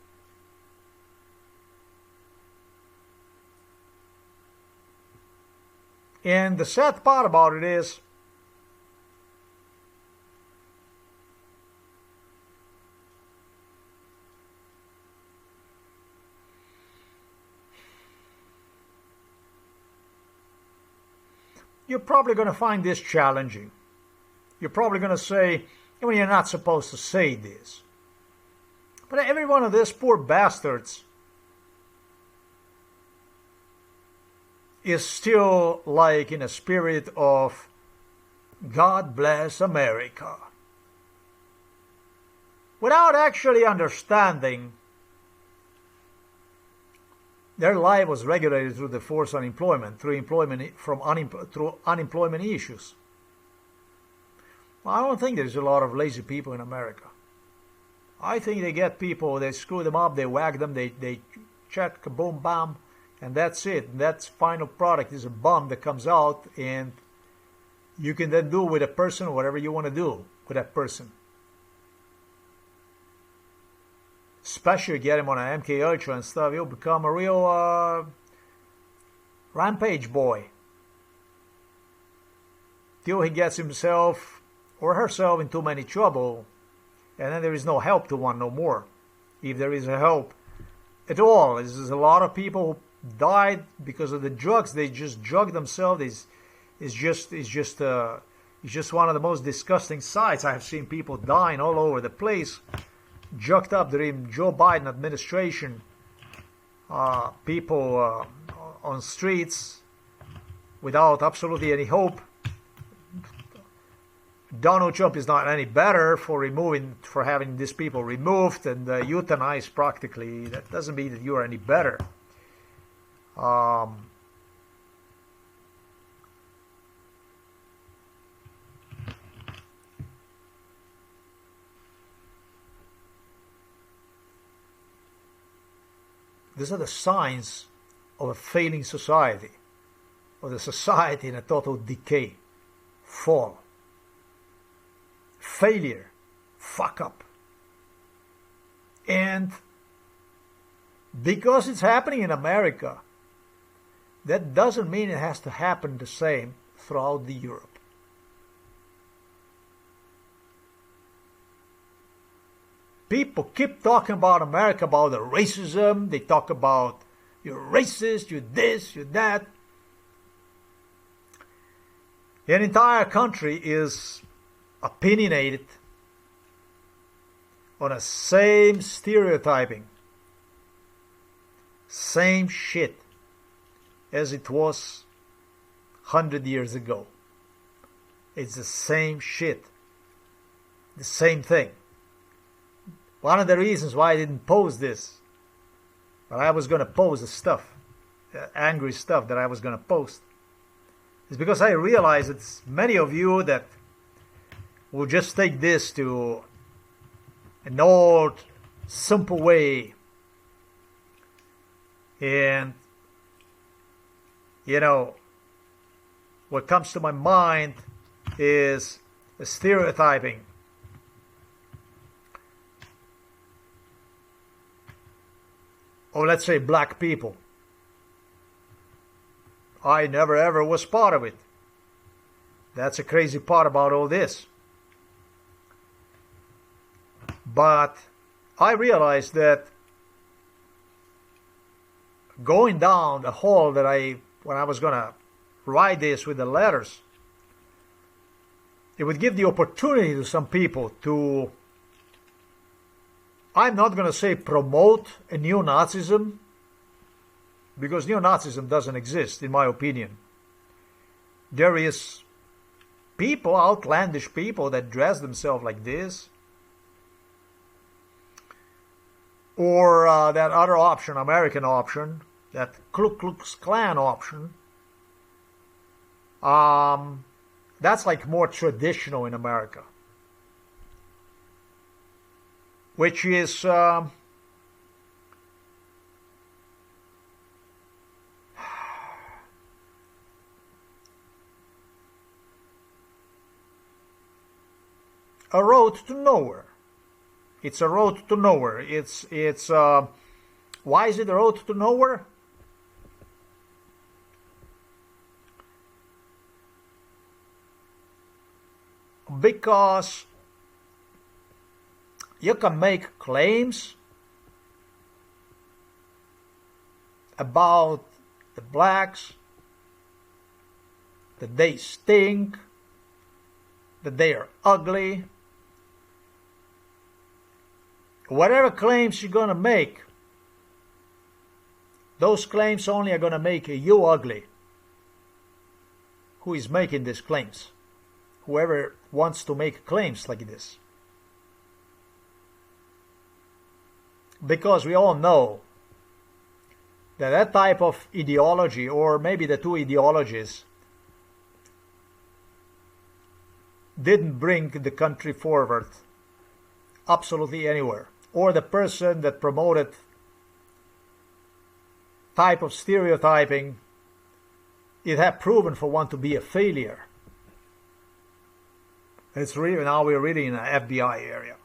And the sad part about it is, you're probably going to find this challenging. You're probably going to say, I mean, you're not supposed to say this. But every one of these poor bastards is still like in a spirit of God bless America. Without actually understanding their life was regulated through the forced unemployment, through unemployment issues. Well, I don't think there's a lot of lazy people in America. I think they get people, they screw them up, they whack them, they check, boom, bam, and that's it. And that's final product is a bomb that comes out, and you can then do with a person whatever you want to do with that person. Especially get him on an MK Ultra and stuff, he'll become a real rampage boy. Till he gets himself or herself in too many trouble, and then there is no help to one no more. If there is a help at all, there's a lot of people who died because of the drugs. They just drug themselves. It's just one of the most disgusting sights. I have seen people dying all over the place, drugged up during Joe Biden administration. People on streets without absolutely any hope. Donald Trump is not any better for having these people removed and euthanized practically. That doesn't mean that you are any better. These are the signs of a failing society, of the society in a total decay, fall. Failure, fuck up. And because it's happening in America, that doesn't mean it has to happen the same throughout the Europe. People keep talking about America, about the racism. They talk about you're racist, you're this, you're that. An entire country is opinionated on the same stereotyping, same shit as it was 100 years ago. It's the same shit, the same thing. One of the reasons why I didn't post this, but I was going to post the stuff, the angry stuff that I was going to post, is because I realized it's many of you that will just take this to an old, simple way. And, you know, what comes to my mind is the stereotyping. Or let's say black people. I never ever was part of it. That's a crazy part about all this. But I realized that going down the hall that when I was going to write this with the letters, it would give the opportunity to some people to, I'm not going to say promote a neo-Nazism, because neo-Nazism doesn't exist, in my opinion. There is people, outlandish people, that dress themselves like this. Or that other option, American option, that Ku Klux Klan option. That's like more traditional in America. Which is a road to nowhere. It's a road to nowhere. Why is it a road to nowhere? Because you can make claims about the blacks, that they stink, that they are ugly. Whatever claims you're going to make, those claims only are going to make you ugly. Who is making these claims? Whoever wants to make claims like this. Because we all know that that type of ideology, or maybe the two ideologies, didn't bring the country forward absolutely anywhere. Or the person that promoted type of stereotyping, it had proven for one to be a failure. It's really, now we're really in an FBI area.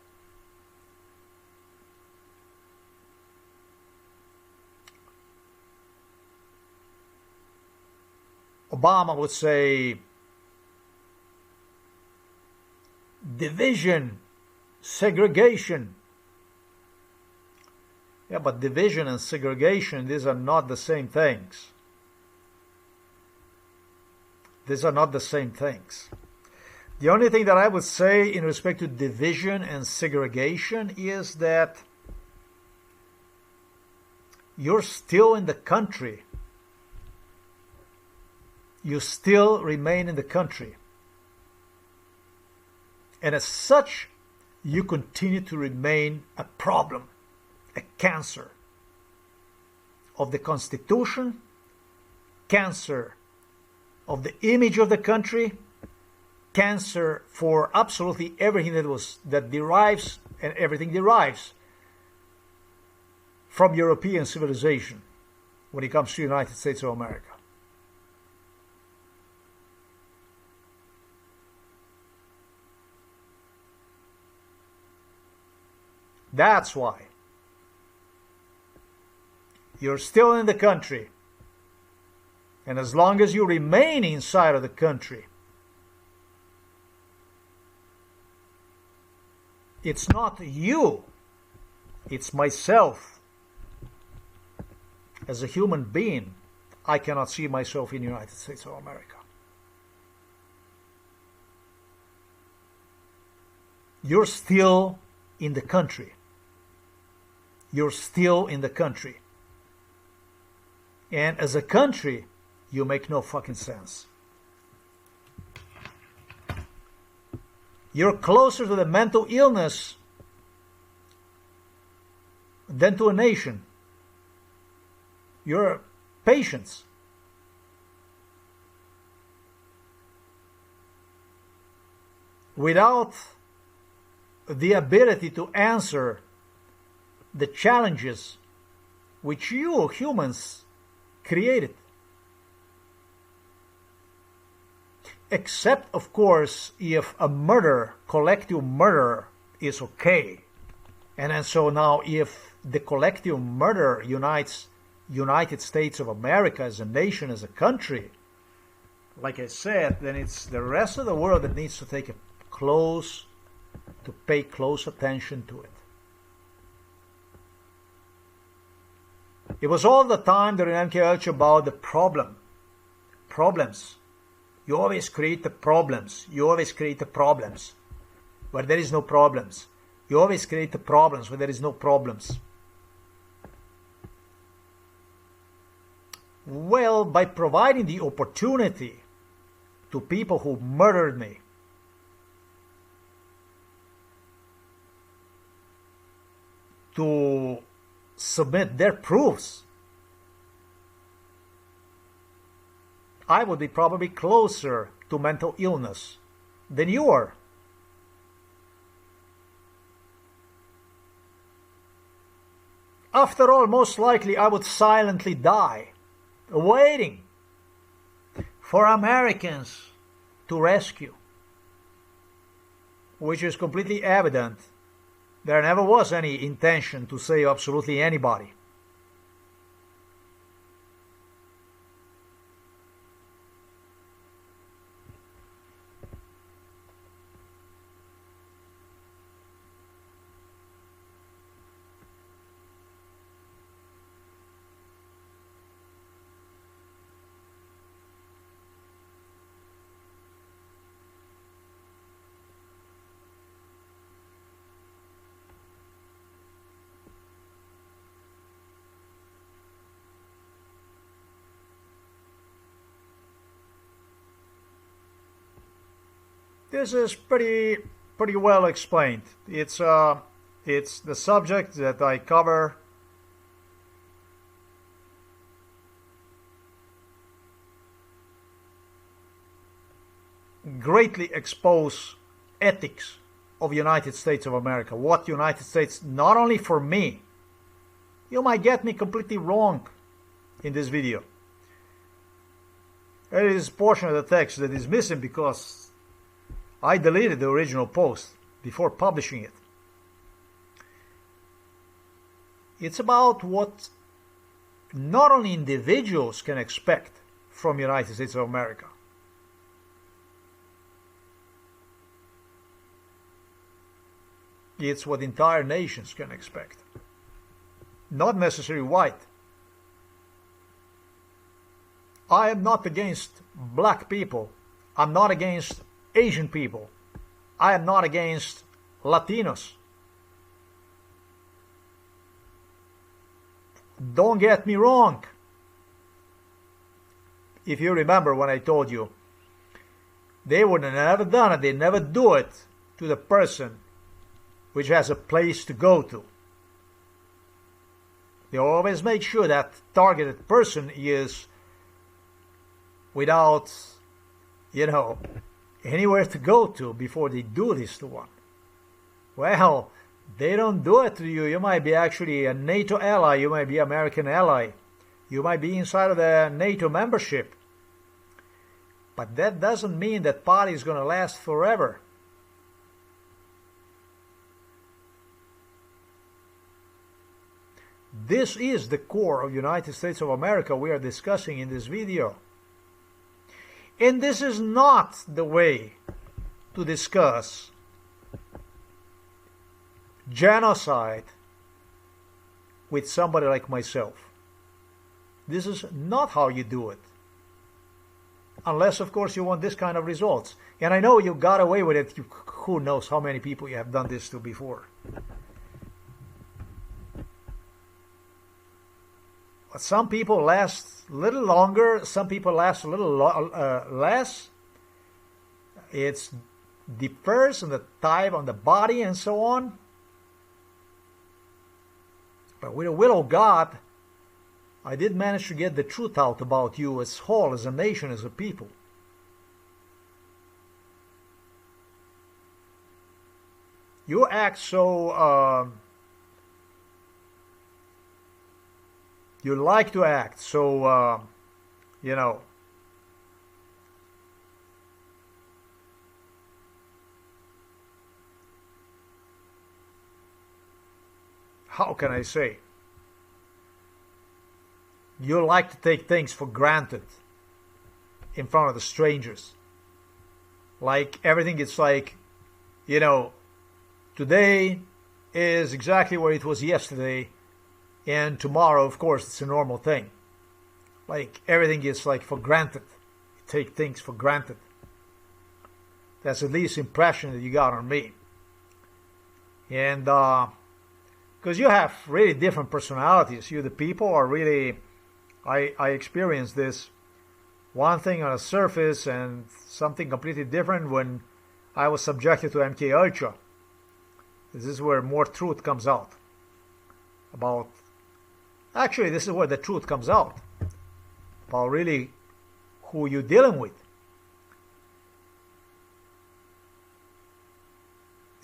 Obama would say division, segregation. Yeah, but division and segregation, these are not the same things. These are not the same things. The only thing that I would say in respect to division and segregation is that you're still in the country. You still remain in the country. And as such, you continue to remain a problem, a cancer of the Constitution, cancer of the image of the country, cancer for absolutely everything that derives, and everything derives from European civilization when it comes to the United States of America. That's why you're still in the country. And as long as you remain inside of the country, it's not you, it's myself. As a human being, I cannot see myself in the United States of America. You're still in the country. You're still in the country. And as a country, you make no fucking sense. You're closer to the mental illness than to a nation. You're patients. Without the ability to answer the challenges which you humans created. Except, of course, if a murder, collective murder, is okay. And so now if the collective murder unites United States of America as a nation, as a country, like I said, then it's the rest of the world that needs to pay close attention to it. It was all the time during MKH about the problems. You always create the problems. You always create the problems where there is no problems. You always create the problems where there is no problems. Well, by providing the opportunity to people who murdered me to submit their proofs, I would be probably closer to mental illness than you are. After all, most likely I would silently die, waiting for Americans to rescue, which is completely evident. There never was any intention to save absolutely anybody. This is pretty well explained. It's the subject that I cover greatly expose ethics of United States of America. What United States, not only for me. You might get me completely wrong in this video. There is a portion of the text that is missing because I deleted the original post before publishing it. It's about what not only individuals can expect from United States of America. It's what entire nations can expect. Not necessarily white. I am not against black people. I'm not against Asian people. I am not against Latinos. Don't get me wrong. If you remember when I told you, they would have never done it, they never do it to the person which has a place to go to. They always make sure that targeted person is without, anywhere to go to before they do this to one. Well, they don't do it to you. You might be actually a NATO ally. You might be American ally. You might be inside of the NATO membership. But that doesn't mean that party is going to last forever. This is the core of United States of America we are discussing in this video. And this is not the way to discuss genocide with somebody like myself. This is not how you do it. Unless, of course, you want this kind of results. And I know you got away with it. Who knows how many people you have done this to before. But some people last a little longer. Some people last a little less. It differs on the type, on the body, and so on. But with the will of God, I did manage to get the truth out about you as whole, as a nation, as a people. You act so, you like to act so, how can I say? You like to take things for granted in front of the strangers. Like everything is like, today is exactly where it was yesterday, and tomorrow, of course, it's a normal thing. Like everything is like for granted. You take things for granted. That's at least the impression that you got on me. And because you have really different personalities. You, the people, are really... I experienced this one thing on the surface and something completely different when I was subjected to MK Ultra. This is where more truth comes out about... Actually, this is where the truth comes out about really who you're dealing with.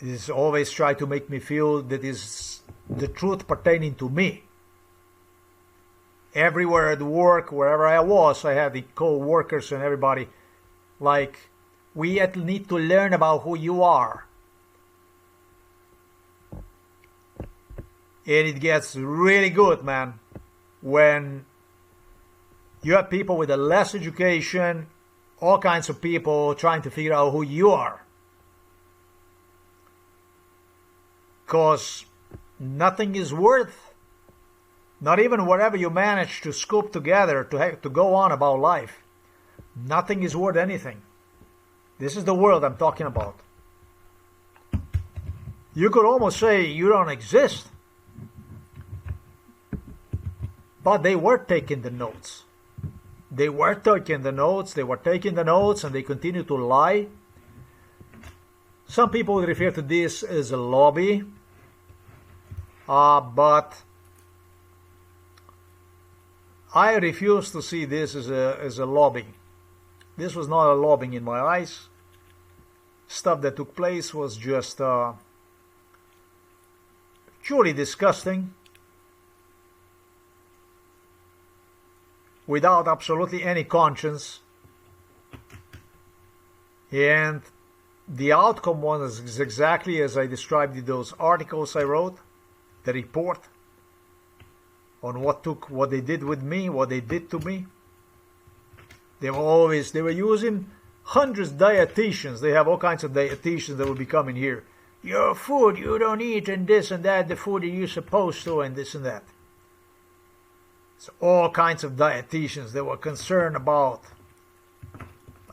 It is always try to make me feel that is the truth pertaining to me. Everywhere at work, wherever I was, I had the co-workers and everybody, like, we need to learn about who you are. And it gets really good, man, when you have people with a less education, all kinds of people trying to figure out who you are. Because nothing is worth, not even whatever you manage to scoop together to go on about life. Nothing is worth anything. This is the world I'm talking about. You could almost say you don't exist. But they were taking the notes. They were taking the notes. They were taking the notes and they continue to lie. Some people would refer to this as a lobby. But I refuse to see this as a lobbying. This was not a lobbying in my eyes. stuff that took place was just truly disgusting, without absolutely any conscience. And the outcome was exactly as I described in those articles I wrote, the report on what they did with me, what they did to me. They were using hundreds of dietitians. They have all kinds of dietitians that will be coming here. Your food, you don't eat, and this and that, the food you're supposed to, and this and that. So all kinds of dietitians that were concerned about.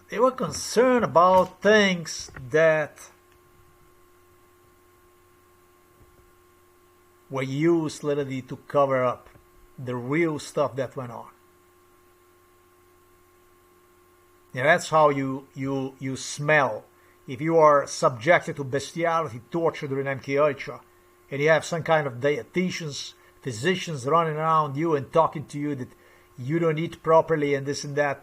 They were concerned about things that were used literally to cover up the real stuff that went on. And that's how you smell. If you are subjected to bestiality, torture during MK Ultra, and you have some kind of dietitians, physicians running around you and talking to you that you don't eat properly and this and that.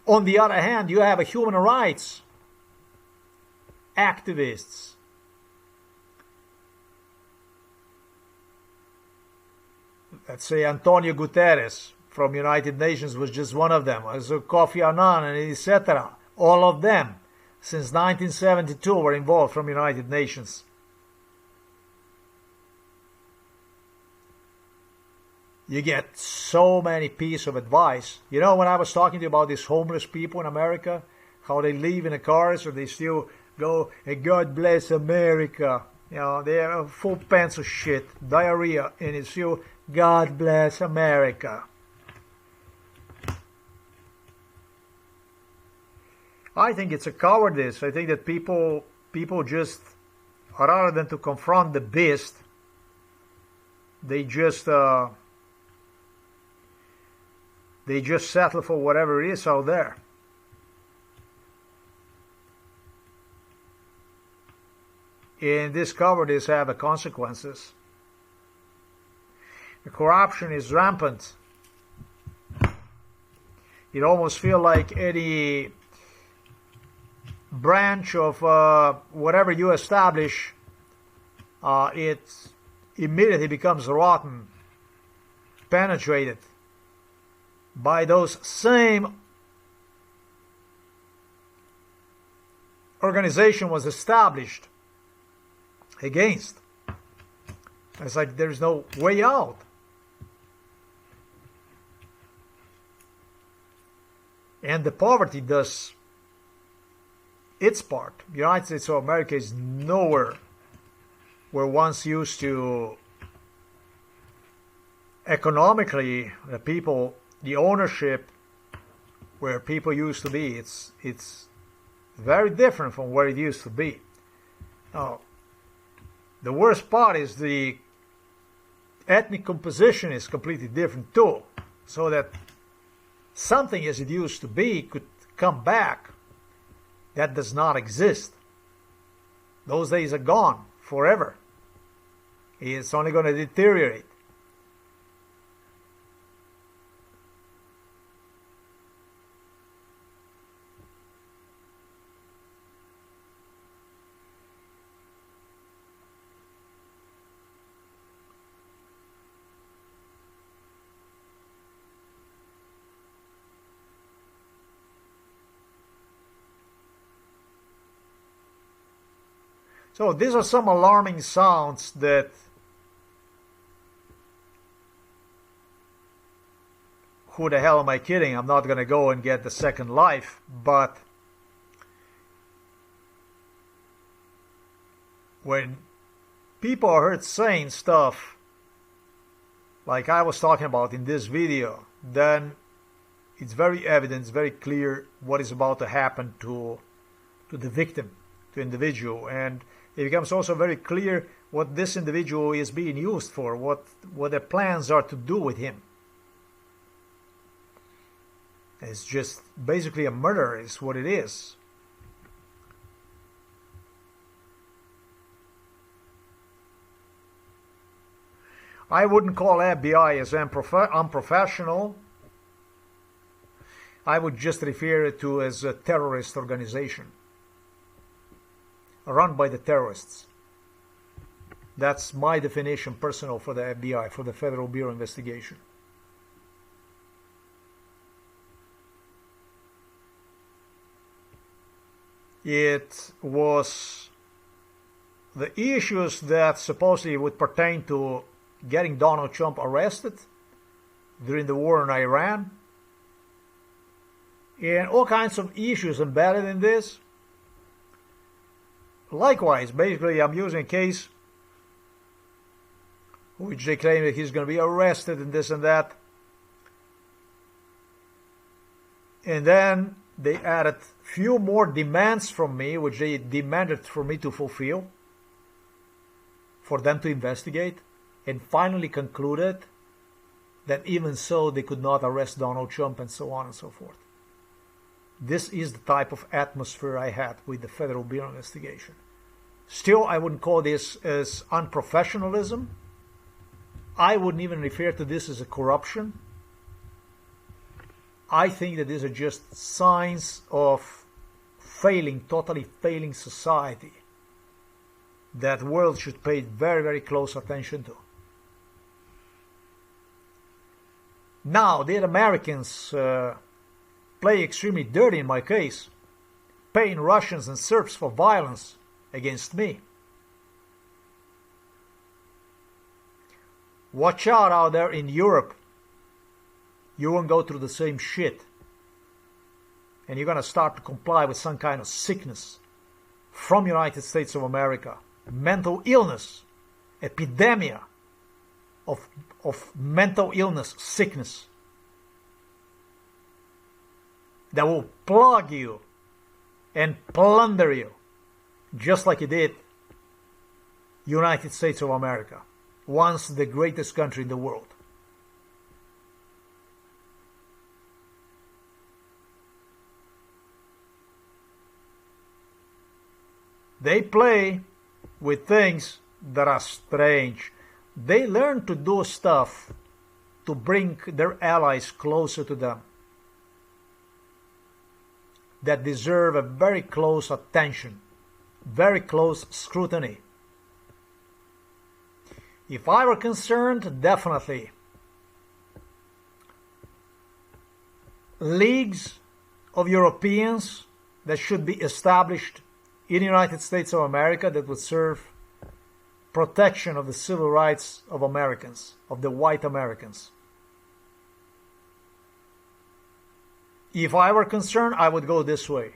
On the other hand, you have a human rights activists. Let's say Antonio Guterres from United Nations was just one of them. So Kofi Annan and etc. All of them since 1972 were involved from United Nations. You get so many pieces of advice. You know, when I was talking to you about these homeless people in America, how they live in the cars or they still go, hey, God bless America. You know, they have full pants of shit, diarrhea, and it's still, God bless America. I think it's a cowardice. I think that people just, rather than to confront the beast, they just settle for whatever it is out there. And this cowardice have consequences. The corruption is rampant. It almost feels like any branch of whatever you establish, it immediately becomes rotten, penetrated by those same organization was established against. It's like there's no way out. And the poverty does its part. The United States of America is nowhere where once used to economically the people, the ownership where people used to be. It's very different from where it used to be. Now, the worst part is the ethnic composition is completely different too, so that something as it used to be could come back. That does not exist. Those days are gone forever. It's only going to deteriorate. So these are some alarming sounds that who the hell am I kidding? I'm not going to go and get the second life, but when people are heard saying stuff like I was talking about in this video, then it's very evident, it's very clear what is about to happen to the victim, to the individual, and it becomes also very clear what this individual is being used for, what their plans are to do with him. It's just basically a murder is what it is. I wouldn't call FBI as unprofessional. I would just refer it to as a terrorist organization. run by the terrorists. That's my definition, personal, for the FBI, for the Federal Bureau of Investigation. It was the issues that supposedly would pertain to getting Donald Trump arrested during the war in Iran, and all kinds of issues embedded in this. Likewise, basically, I'm using a case which they claim that he's going to be arrested and this and that. And then they added few more demands from me, which they demanded for me to fulfill, for them to investigate, and finally concluded that even so they could not arrest Donald Trump, and so on and so forth. This is the type of atmosphere I had with the Federal Bureau of Investigation. Still, I wouldn't call this as unprofessionalism. I wouldn't even refer to this as a corruption. I think that these are just signs of failing, totally failing society that the world should pay very, very close attention to. Now, did Americans play extremely dirty in my case, paying Russians and Serbs for violence against me? Watch out there in Europe. You won't go through the same shit. And you're going to start to comply with some kind of sickness from United States of America. Mental illness, epidemia of mental illness, sickness, that will plug you and plunder you, just like it did United States of America, once the greatest country in the world. They play with things that are strange. They learn to do stuff to bring their allies closer to them, that deserve a very close attention, very close scrutiny. If I were concerned, definitely leagues of Europeans that should be established in the United States of America that would serve protection of the civil rights of Americans, of the white Americans. If I were concerned, I would go this way.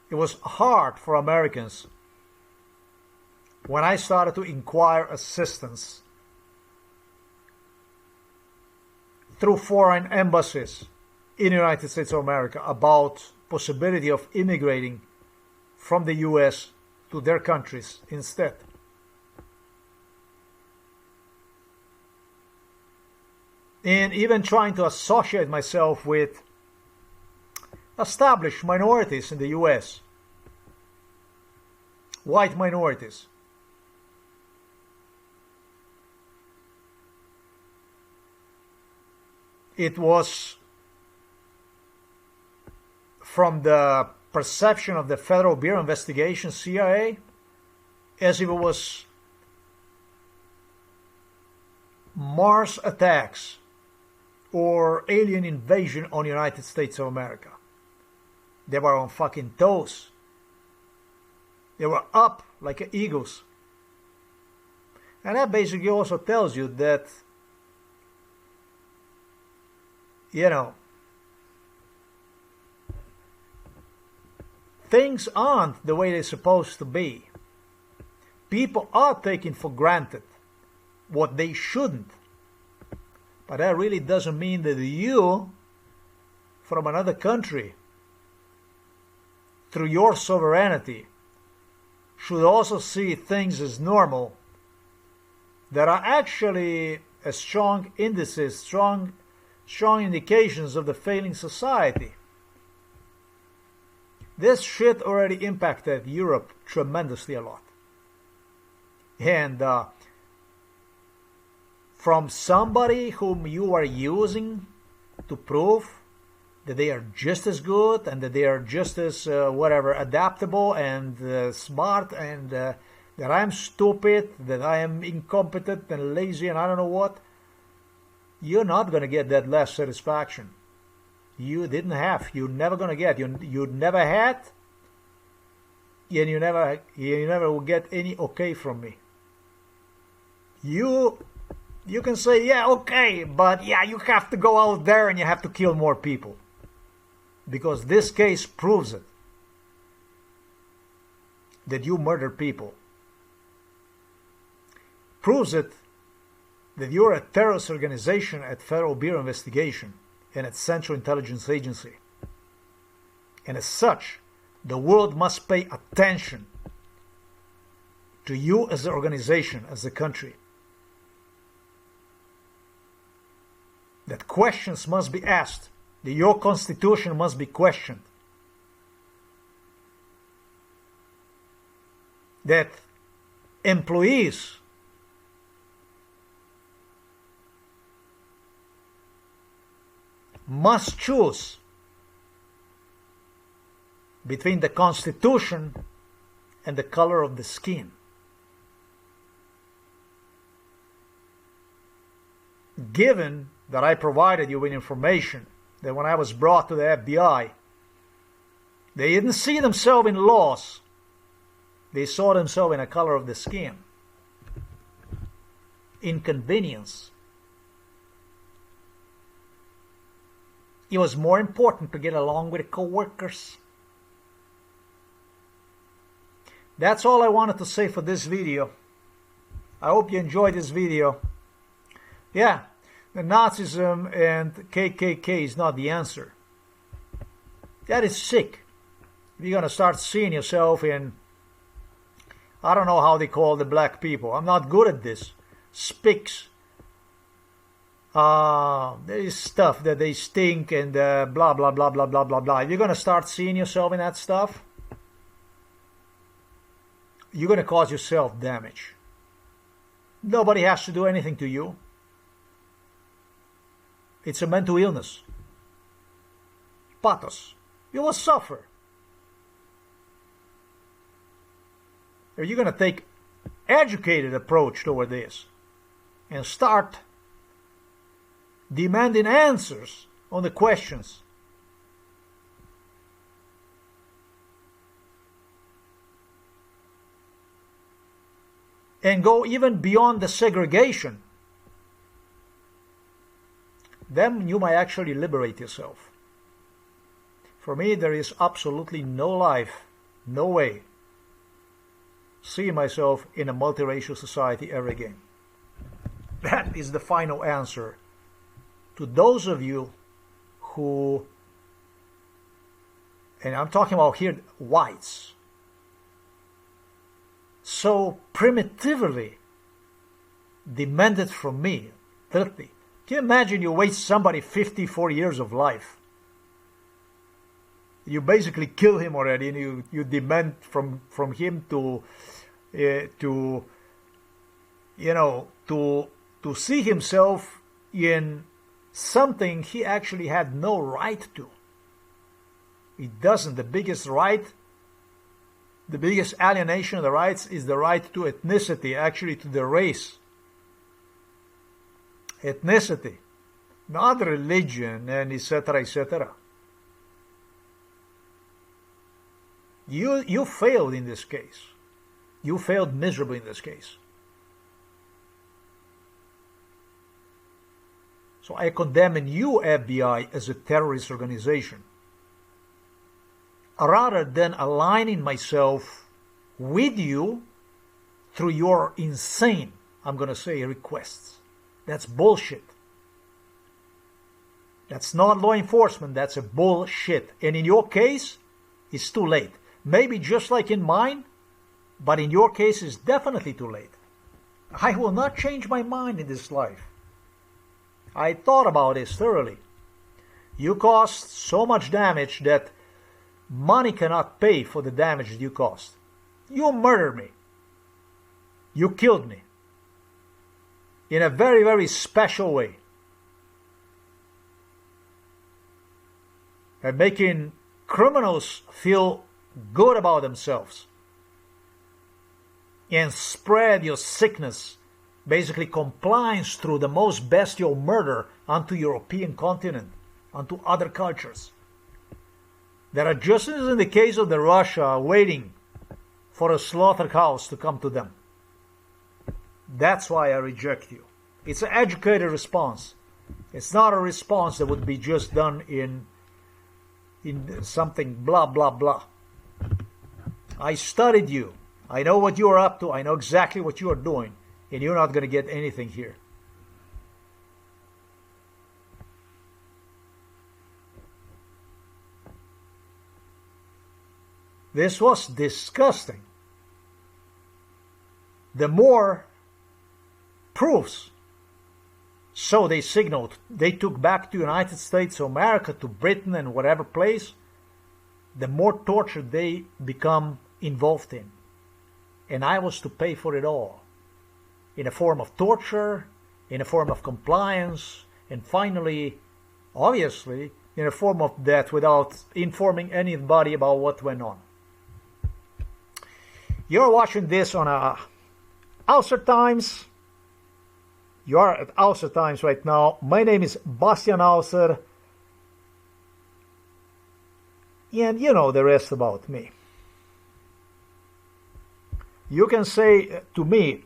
It was hard for Americans when I started to inquire assistance through foreign embassies in the United States of America about possibility of immigrating from the US to their countries instead. And even trying to associate myself with established minorities in the US, white minorities. It was from the perception of the Federal Bureau of Investigation, CIA, as if it was Mars attacks or alien invasion on the United States of America. They were on fucking toes. They were up like eagles. And that basically also tells you that, you know, things aren't the way they're supposed to be. People are taking for granted what they shouldn't. But that really doesn't mean that you, from another country, through your sovereignty, should also see things as normal that are actually a strong indices, strong indications of the failing society. This shit already impacted Europe tremendously a lot. And from somebody whom you are using to prove that they are just as good and that they are just as whatever, adaptable and smart, and that I'm stupid, that I am incompetent and lazy and I don't know what, you're not going to get that less satisfaction. You didn't have. You're never going to get. You never had, and you never will get any okay from me. You can say, yeah, okay, but yeah, you have to go out there and you have to kill more people. Because this case proves it. That you murder people. Proves it that you're a terrorist organization at Federal Bureau of Investigation and at Central Intelligence Agency. And as such, the world must pay attention to you as an organization, as a country. That questions must be asked. That your constitution must be questioned. That employees must choose between the Constitution and the color of the skin. Given that I provided you with information that when I was brought to the FBI, they didn't see themselves in laws. They saw themselves in the color of the skin. Inconvenience. It was more important to get along with the co-workers. That's all I wanted to say for this video. I hope you enjoyed this video. Yeah, the Nazism and KKK is not the answer. That is sick. You're going to start seeing yourself in, I don't know how they call the black people. I'm not good at this. Spics. There is stuff that they stink and blah, blah, blah, blah, blah, blah, blah. If you're going to start seeing yourself in that stuff, you're going to cause yourself damage. Nobody has to do anything to you. It's a mental illness. Pathos. You will suffer. If you're going to take educated approach toward this and start demanding answers on the questions, and go even beyond the segregation, then you might actually liberate yourself. For me, there is absolutely no life, no way, seeing myself in a multiracial society ever again. That is the final answer to those of you who, and I'm talking about here whites, so primitively demanded from me 30. Can you imagine you waste somebody 54 years of life? You basically kill him already, and you demand from him to see himself in something he actually had no right to. He doesn't. The biggest right, the biggest alienation of the rights is the right to ethnicity, actually to the race. Ethnicity, not religion, and etc., etc. You failed in this case. You failed miserably in this case. So I condemn you, FBI, as a terrorist organization. Rather than aligning myself with you through your insane, I'm going to say, requests. That's bullshit. That's not law enforcement. That's a bullshit. And in your case, it's too late. Maybe just like in mine, but in your case, it's definitely too late. I will not change my mind in this life. I thought about this thoroughly. You caused so much damage that money cannot pay for the damage that you caused. You murdered me. You killed me. In a very, very special way. and making criminals feel good about themselves and spread your sickness, basically compliance through the most bestial murder onto European continent, onto other cultures that are just as in the case of the Russia waiting for a slaughterhouse to come to them. That's why I reject you. It's an educated response. It's not a response that would be just done in something blah, blah, blah. I studied you. I know what you're up to. I know exactly what you are doing. And you're not going to get anything here. This was disgusting. The more proofs, so they signaled, they took back to United States of America, to Britain and whatever place, the more torture they become involved in. And I was to pay for it all, in a form of torture, in a form of compliance, and finally, obviously, in a form of death without informing anybody about what went on. You're watching this on Ulster Times. You are at Ulster Times right now. My name is Bastian Ulster. And you know the rest about me. You can say to me,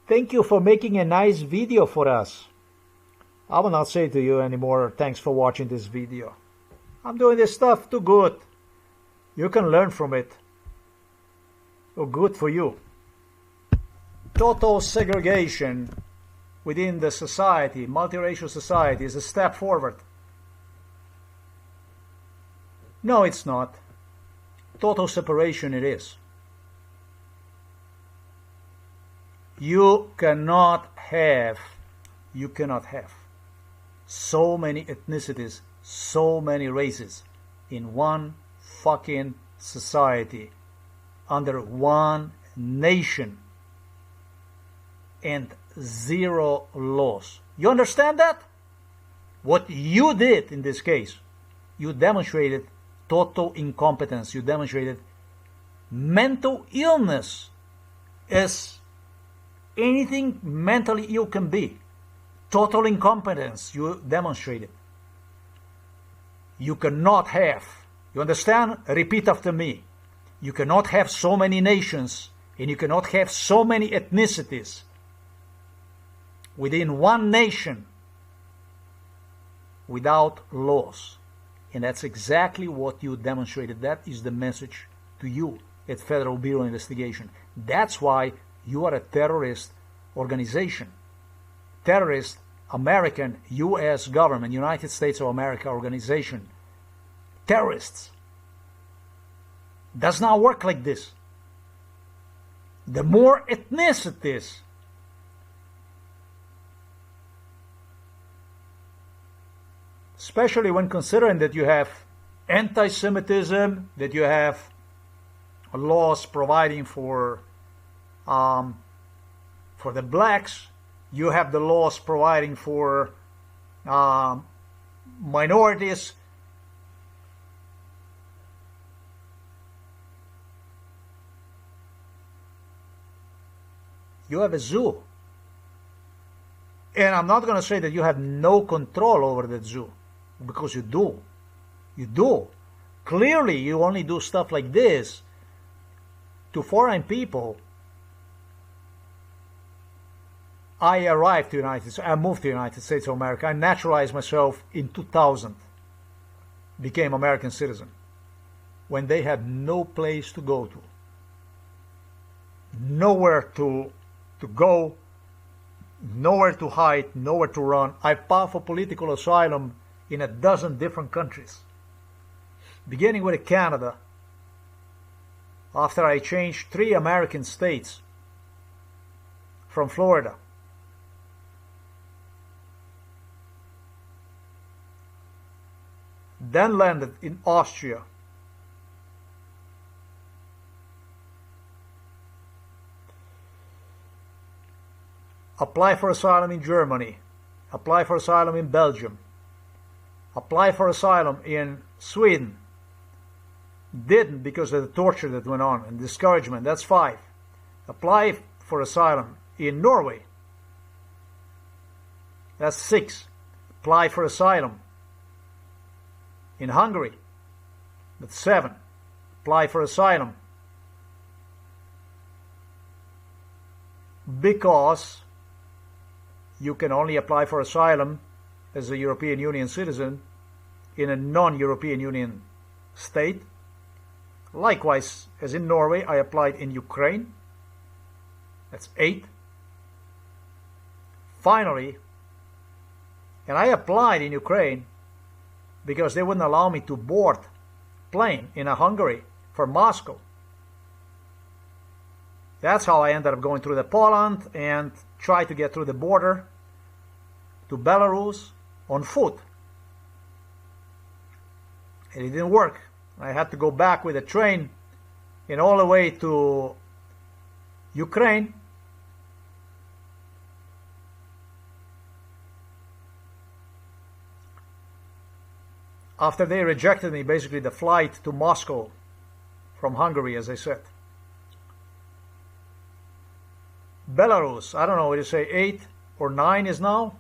thank you for making a nice video for us. I will not say to you anymore, thanks for watching this video. I'm doing this stuff too good. You can learn from it. Oh, good for you. Total segregation within the society, multiracial society, is a step forward. No, it's not. Total separation it is. You cannot have so many ethnicities, so many races in one fucking society, under one nation, and zero laws. You understand that? What you did in this case, you demonstrated total incompetence. You demonstrated mental illness as anything mentally ill can be. Total incompetence you demonstrated. You cannot have, you understand? Repeat after me. You cannot have so many nations, and you cannot have so many ethnicities within one nation without laws. And that's exactly what you demonstrated. That is the message to you at Federal Bureau of Investigation. That's why you are a terrorist organization. Terrorist American U.S. government, United States of America organization. Terrorists. Does not work like this. The more ethnicities, especially when considering that you have anti-Semitism, that you have laws providing for the blacks, you have the laws providing for minorities. You have a zoo. And I'm not going to say that you have no control over the zoo, because you do. You do. Clearly, you only do stuff like this to foreign people. I moved to the United States of America. I naturalized myself in 2000. Became American citizen. When they had no place to go to. Nowhere to go. Nowhere to hide. Nowhere to run. I filed for political asylum in a dozen different countries. Beginning with Canada. After I changed 3 American states from Florida. Then landed in Austria. Apply for asylum in Germany. Apply for asylum in Belgium. Apply for asylum in Sweden. Didn't because of the torture that went on and discouragement. That's 5. Apply for asylum in Norway. That's 6. Apply for asylum in Hungary. That's 7. Apply for asylum because you can only apply for asylum as a European Union citizen in a non-European Union state. Likewise, as in Norway, I applied in Ukraine. That's 8. Finally, and I applied in Ukraine because they wouldn't allow me to board plane in Hungary for Moscow. That's how I ended up going through the Poland and tried to get through the border to Belarus on foot. And it didn't work. I had to go back with a train and all the way to Ukraine. After they rejected me, basically the flight to Moscow from Hungary, as I said. Belarus, I don't know what you say, 8 or 9 is now.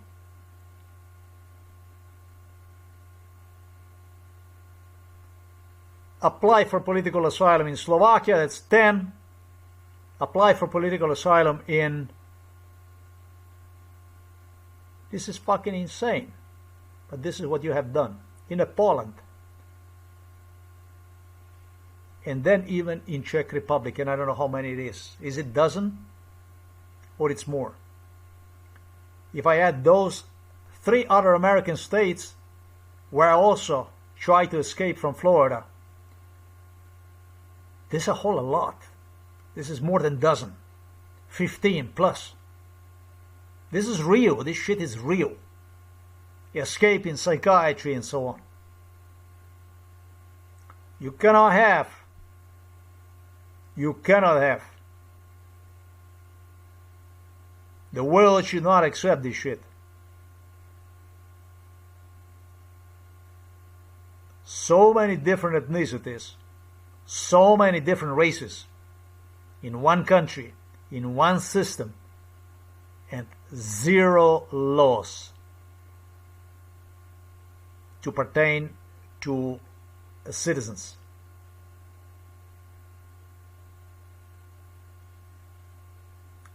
Apply for political asylum in Slovakia, that's 10. Apply for political asylum in... This is fucking insane. But this is what you have done. In Poland. And then even in Czech Republic, and I don't know how many it is. Is it dozen? Or it's more? If I add those 3 other American states where I also tried to escape from Florida, this is a whole lot. This is more than dozen. 15 plus. This is real. This shit is real. Escape in psychiatry and so on. You cannot have. The world should not accept this shit. So many different ethnicities, so many different races in one country, in one system, and 0 laws to pertain to citizens.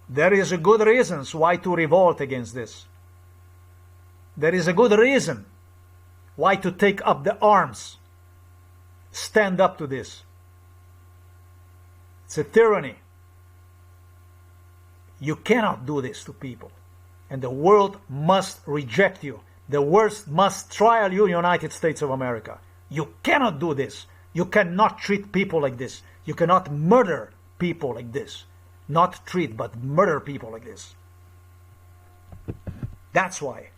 There is a good reason why to revolt against this. There is a good reason why to take up the arms. Stand up to this. It's a tyranny. You cannot do this to people. And the world must reject you. The world must trial you, United States of America. You cannot do this. You cannot treat people like this. You cannot murder people like this. Not treat, but murder people like this. That's why.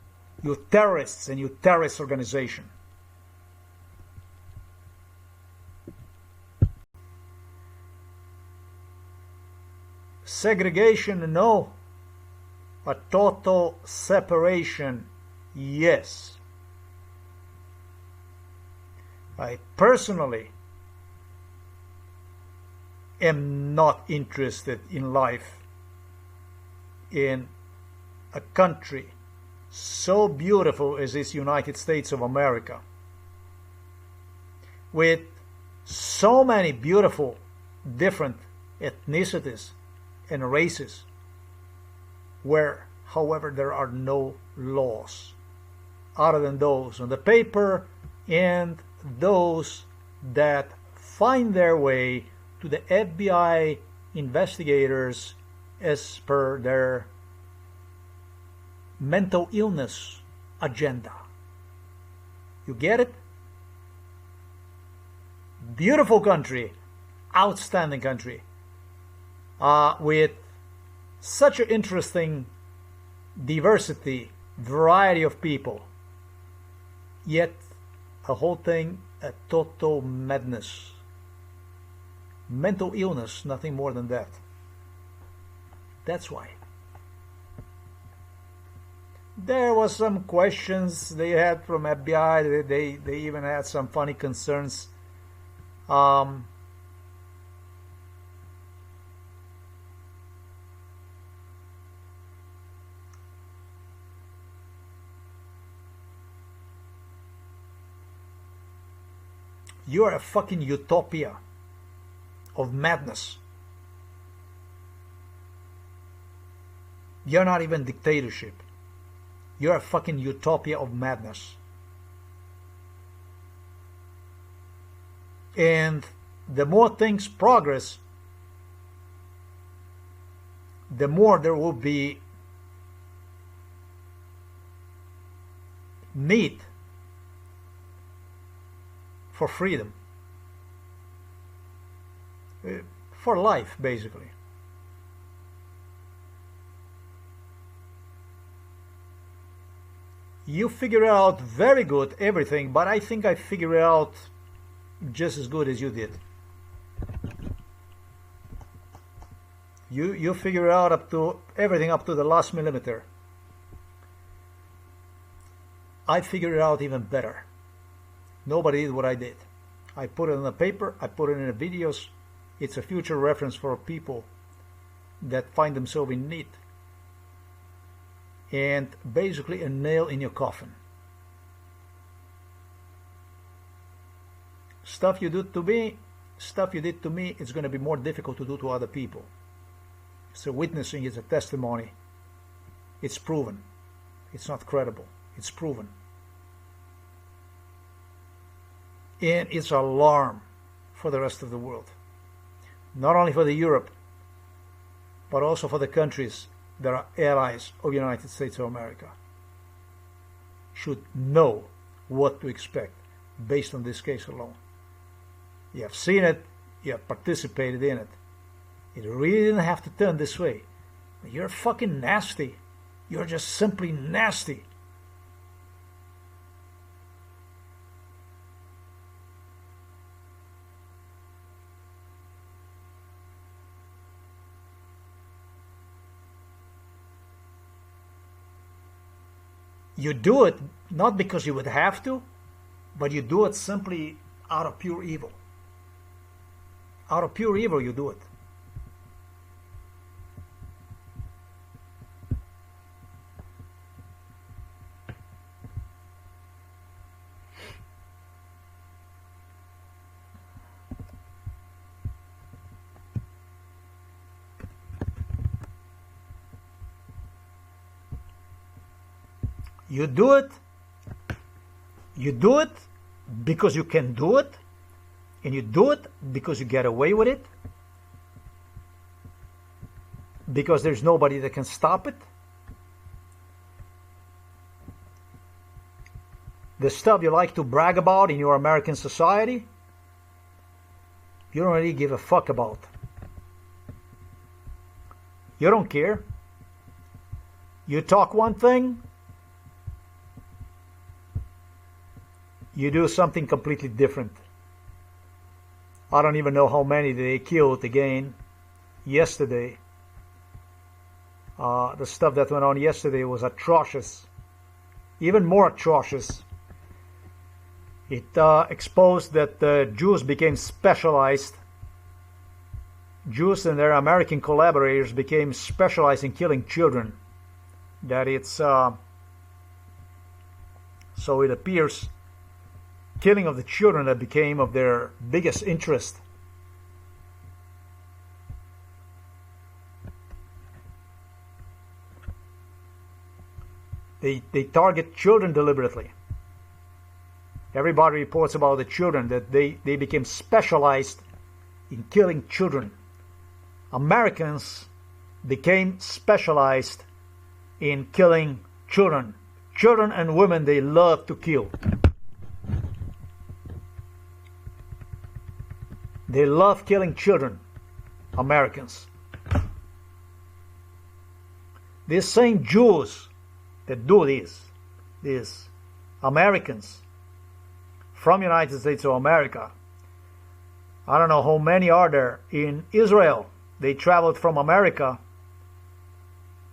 You terrorists and you terrorist organization. Segregation, no. A total separation, yes. I personally am not interested in life in a country so beautiful as this United States of America, with so many beautiful different ethnicities and races, where, however, there are no laws other than those on the paper and those that find their way to the FBI investigators as per their mental illness agenda. You get it? Beautiful country, outstanding country, with such an interesting diversity, variety of people, yet a whole thing a total madness. Mental illness, nothing more than that. That's why. There was some questions they had from FBI. They even had some funny concerns. You are a fucking utopia of madness. You're not even dictatorship. You're a fucking utopia of madness. And the more things progress, the more there will be need for freedom, for life, basically. You figure out very good everything, but I think I figured out just as good as you did. You figure out up to everything up to the last millimeter. I figured it out even better. Nobody did what I did. I put it on the paper, I put it in the videos. It's a future reference for people that find themselves in need. And basically a nail in your coffin. Stuff you did to me, it's going to be more difficult to do to other people. So witnessing is a testimony. It's proven. It's not credible. It's proven. And it's an alarm for the rest of the world. Not only for the Europe, but also for the countries that are allies of the United States of America. Should know what to expect based on this case alone. You have seen it, you have participated in it. It really didn't have to turn this way. But you're fucking nasty. You're just simply nasty. You do it not because you would have to, but you do it simply out of pure evil. Out of pure evil you do it. You do it because you can do it, and you do it because you get away with it, because there's nobody that can stop it. The stuff you like to brag about in your American society, you don't really give a fuck about. You don't care. You talk one thing, you do something completely different. I don't even know how many they killed again yesterday. The stuff that went on yesterday was atrocious. Even more atrocious. It exposed that Jews became specialized. Jews and their American collaborators became specialized in killing children. That it's so it appears killing of the children that became of their biggest interest. They target children deliberately. Everybody reports about the children, that they became specialized in killing children. Americans became specialized in killing children. Children and women they love to kill. They love killing children, Americans. These same Jews that do this, these Americans from the United States of America, I don't know how many are there in Israel. They traveled from America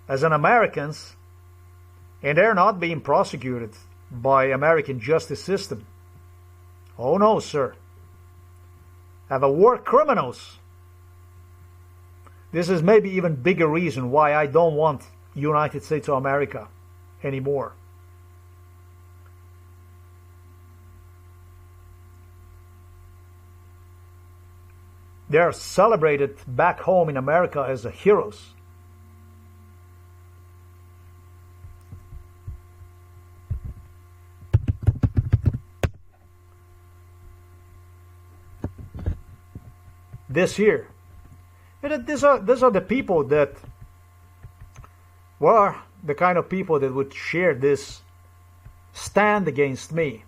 as an Americans And they're not being prosecuted by American justice system. Oh no, sir. Have a war criminals. This is maybe even bigger reason why I don't want United States of America anymore. They're celebrated back home in America as heroes. This here. And these are the people that were the kind of people that would share this stand against me.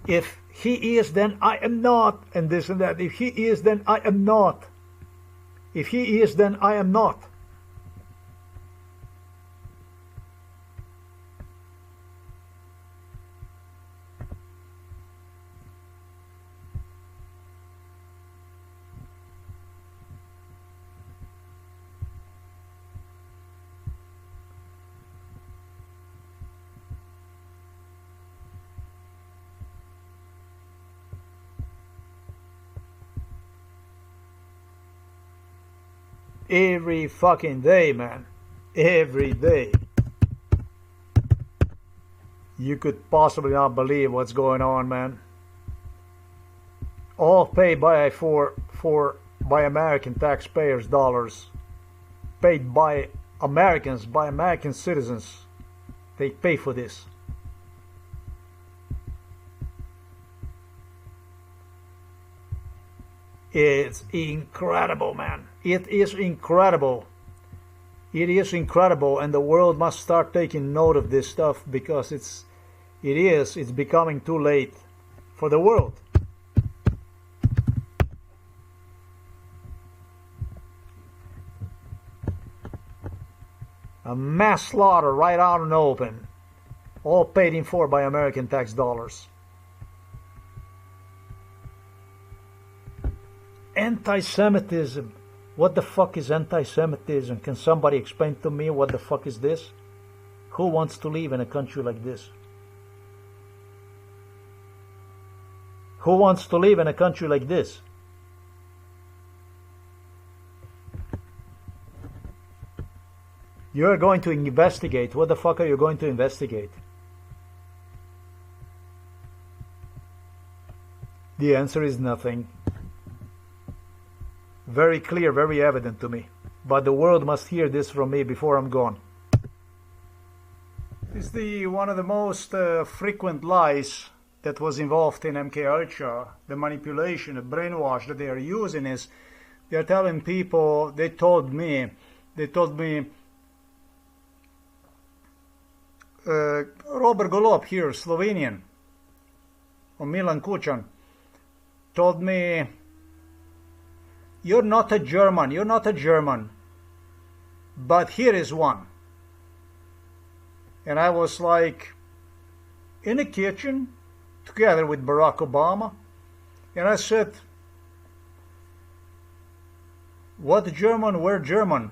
If he is, then I am not, and this and that. If he is, then I am not. If he is, then I am not. Every fucking day, man. Every day. You could possibly not believe what's going on, man. All paid by American taxpayers' dollars. Paid by Americans, by American citizens. They pay for this. It's incredible, man. It is incredible. It is incredible, and the world must start taking note of this stuff because it's becoming too late for the world. A mass slaughter right out in the open, all paid in for by American tax dollars. Anti-Semitism. What the fuck is anti-Semitism? Can somebody explain to me what the fuck is this? Who wants to live in a country like this? Who wants to live in a country like this? You're going to investigate. What the fuck are you going to investigate? The answer is nothing. Very clear, very evident to me. But the world must hear this from me before I'm gone. It's one of the most frequent lies that was involved in MK Ultra. The manipulation, the brainwash that they are using is they're telling people, they told me, Robert Golob here, Slovenian, or Milan Kuchan, told me, you're not a German, but here is one. And I was like, in the kitchen, together with Barack Obama, and I said, what German, where German?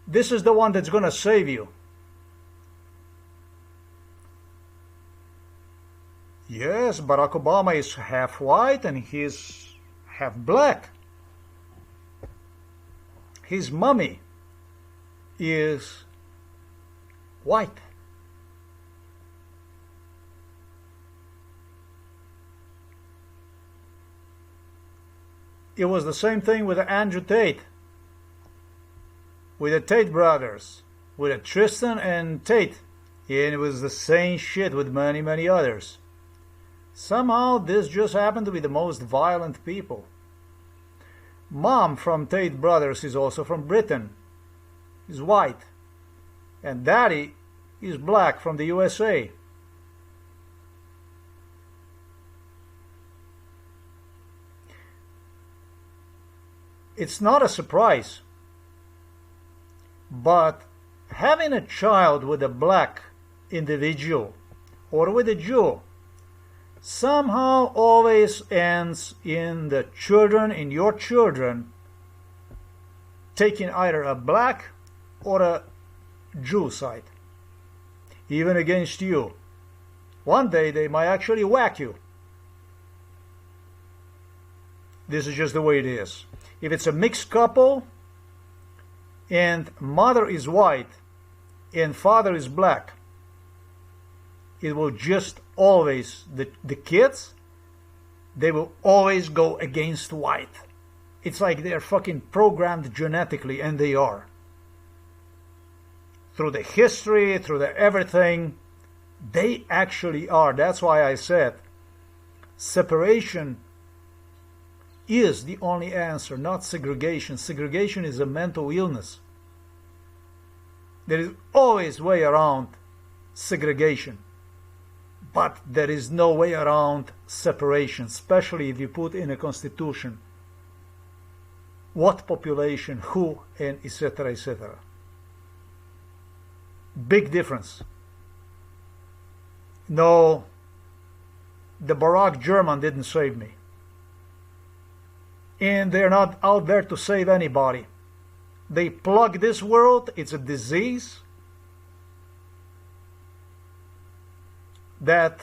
This is the one that's gonna save you. Yes, Barack Obama is half white and he's half black. His mommy is white. It was the same thing with Andrew Tate, with the Tate brothers, with Tristan and Tate, and it was the same shit with many, many others. Somehow this just happened to be the most violent people. Mom from Tate brothers is also from Britain, is white, and daddy is black from the USA. It's not a surprise, but having a child with a black individual or with a Jew somehow always ends in the children, in your children, taking either a black or a Jew side, even against you. One day they might actually whack you. This is just the way it is. If it's a mixed couple and mother is white and father is black, it will just always, the kids, they will always go against white. It's like they're fucking programmed genetically, and they are. Through the history, through the everything, they actually are. That's why I said separation is the only answer, not segregation. Segregation is a mental illness. There is always a way around segregation, but there is no way around separation, especially if you put in a constitution what population, who, and etc., etc. Big difference. No, the Barack German didn't save me. And they're not out there to save anybody. They plug this world, it's a disease that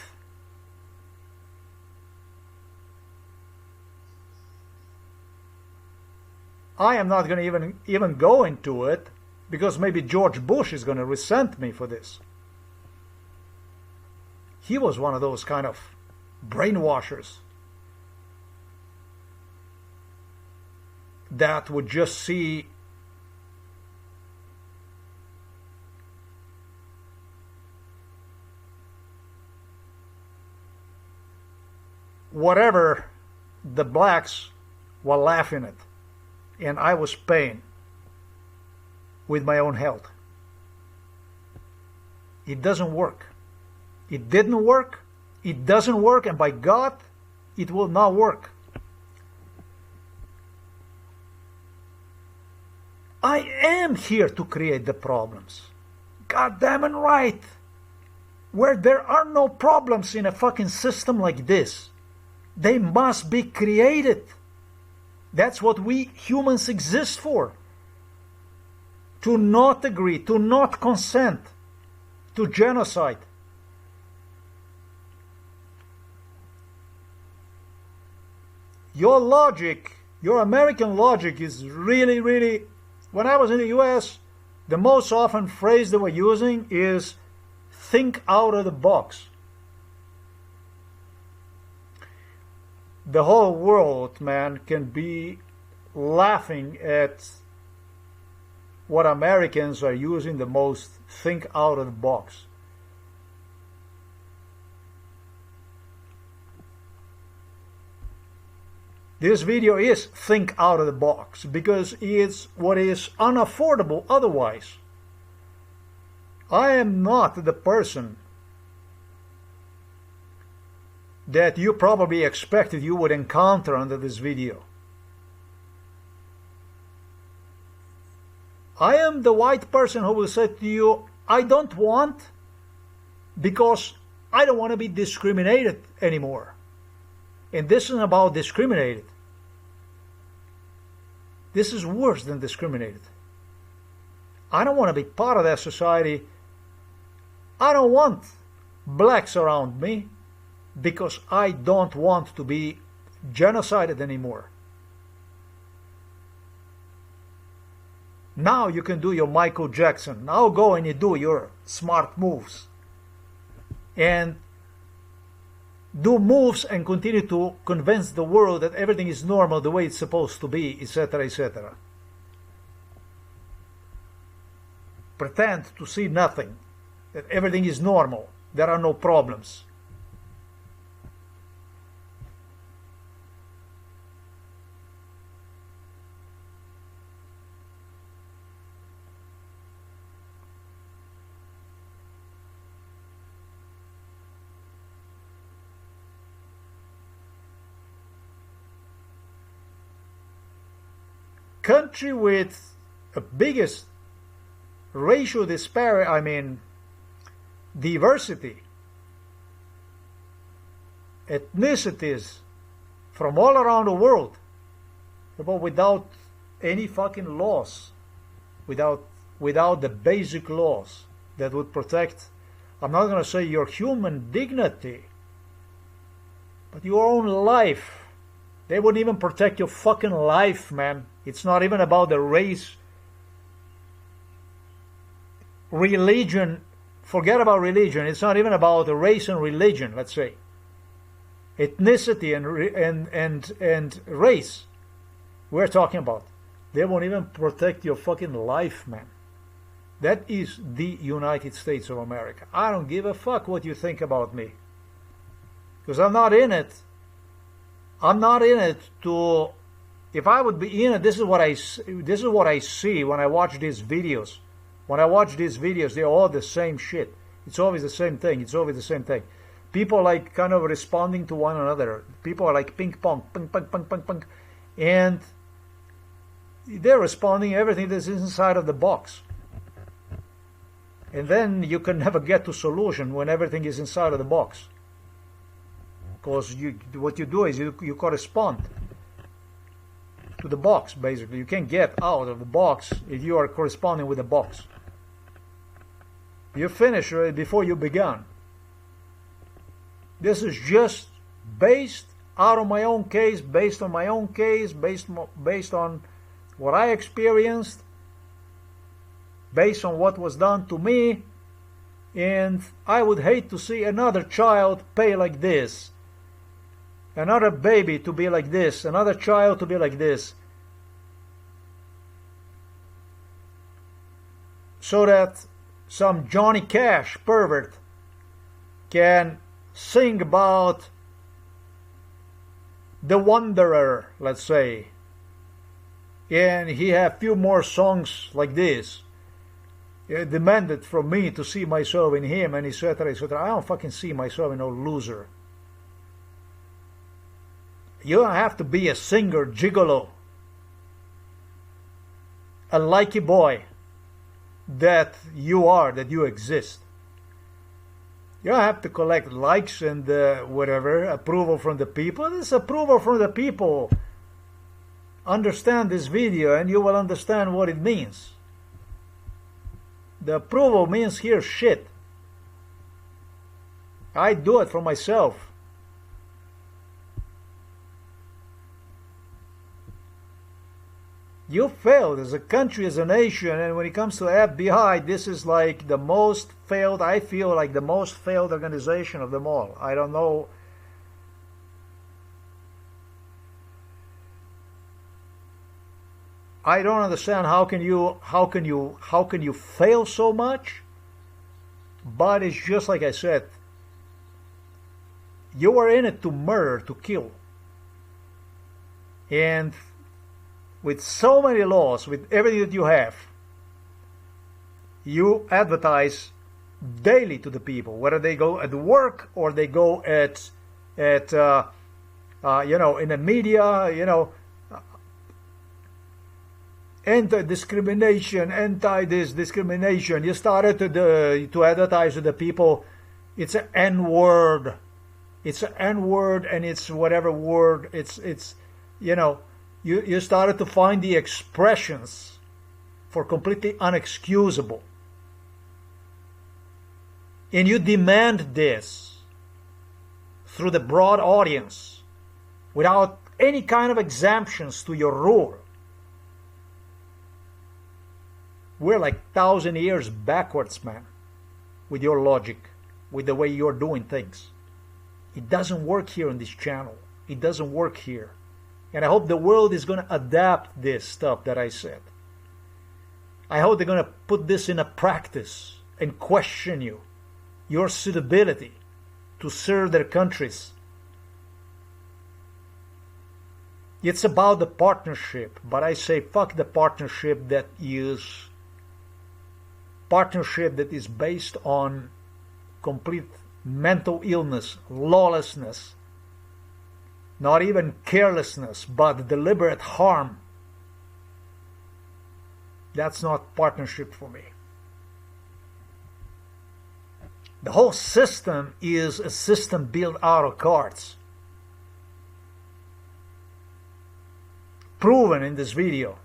I am not going to even go into it, because maybe George Bush is going to resent me for this. He was one of those kind of brainwashers that would just see whatever the blacks were laughing at, and I was paying with my own health. It doesn't work. It didn't work. It doesn't work, and by God, it will not work. I am here to create the problems. God damn it right. Where there are no problems in a fucking system like this, they must be created. That's what we humans exist for. To not agree, to not consent to genocide. Your logic, your American logic is really, really... When I was in the US, the most often phrase they were using is think out of the box. The whole world, man, can be laughing at what Americans are using the most, think out of the box. This video is think out of the box because it's what is unaffordable otherwise. I am not the person that you probably expected you would encounter under this video. I am the white person who will say to you, I don't want, because I don't want to be discriminated anymore. And this isn't about discriminated. This is worse than discriminated. I don't want to be part of that society. I don't want blacks around me because I don't want to be genocided anymore. Now you can do your Michael Jackson. Now go and you do your smart moves. And do moves and continue to convince the world that everything is normal the way it's supposed to be, etc., etc. Pretend to see nothing, that everything is normal, there are no problems. Country with the biggest racial disparity, diversity, ethnicities from all around the world, but without any fucking laws, without without the basic laws that would protect, I'm not going to say your human dignity, but your own life. They wouldn't even protect your fucking life, man. It's not even about the race, religion. Forget about religion. It's not even about the race and religion, let's say. Ethnicity and race. We're talking about. They won't even protect your fucking life, man. That is the United States of America. I don't give a fuck what you think about me. Because I'm not in it. I'm not in it to... If I would be in it, this is what I see when I watch these videos. When I watch these videos, they're all the same shit. It's always the same thing. It's always the same thing. People like kind of responding to one another. People are like ping pong, ping pong, ping pong, ping. And they're responding to everything that's inside of the box. And then you can never get to solution when everything is inside of the box. Because what you do is you correspond to the box, basically. You can't get out of the box if you are corresponding with the box. You finish before you began. This is just based out of my own case, based on my own case, based on what I experienced, based on what was done to me, and I would hate to see another child pay like this, another baby to be like this, another child to be like this, so that some Johnny Cash pervert can sing about the Wanderer, let's say, and he have few more songs like this, demanded from me to see myself in him, and etc., etc. I don't fucking see myself in no loser. You don't have to be a singer gigolo, a likey boy that you are, that you exist. You don't have to collect likes and whatever, approval from the people. This approval from the people. Understand this video and you will understand what it means. The approval means here shit. I do it for myself. You failed as a country, as a nation, and when it comes to FBI, this is like the most failed, I feel like the most failed organization of them all. I don't know. I don't understand how can you fail so much? But it's just like I said, you are in it to murder, to kill. And with so many laws, with everything that you have, you advertise daily to the people, whether they go at work or they go at in the media, anti-discrimination, anti-this discrimination. You started to advertise to the people, it's an N-word. It's an N-word, and it's whatever word. It's You started to find the expressions for completely unexcusable. And you demand this through the broad audience without any kind of exemptions to your rule. We're like 1,000 years backwards, man, with your logic, with the way you're doing things. It doesn't work here on this channel. It doesn't work here. And I hope the world is going to adapt this stuff that I said. I hope they're going to put this in a practice and question you, your suitability to serve their countries. It's about the partnership, but I say fuck the partnership that is based on complete mental illness, lawlessness, not even carelessness, but deliberate harm. That's not partnership for me. The whole system is a system built out of cards. Proven in this video.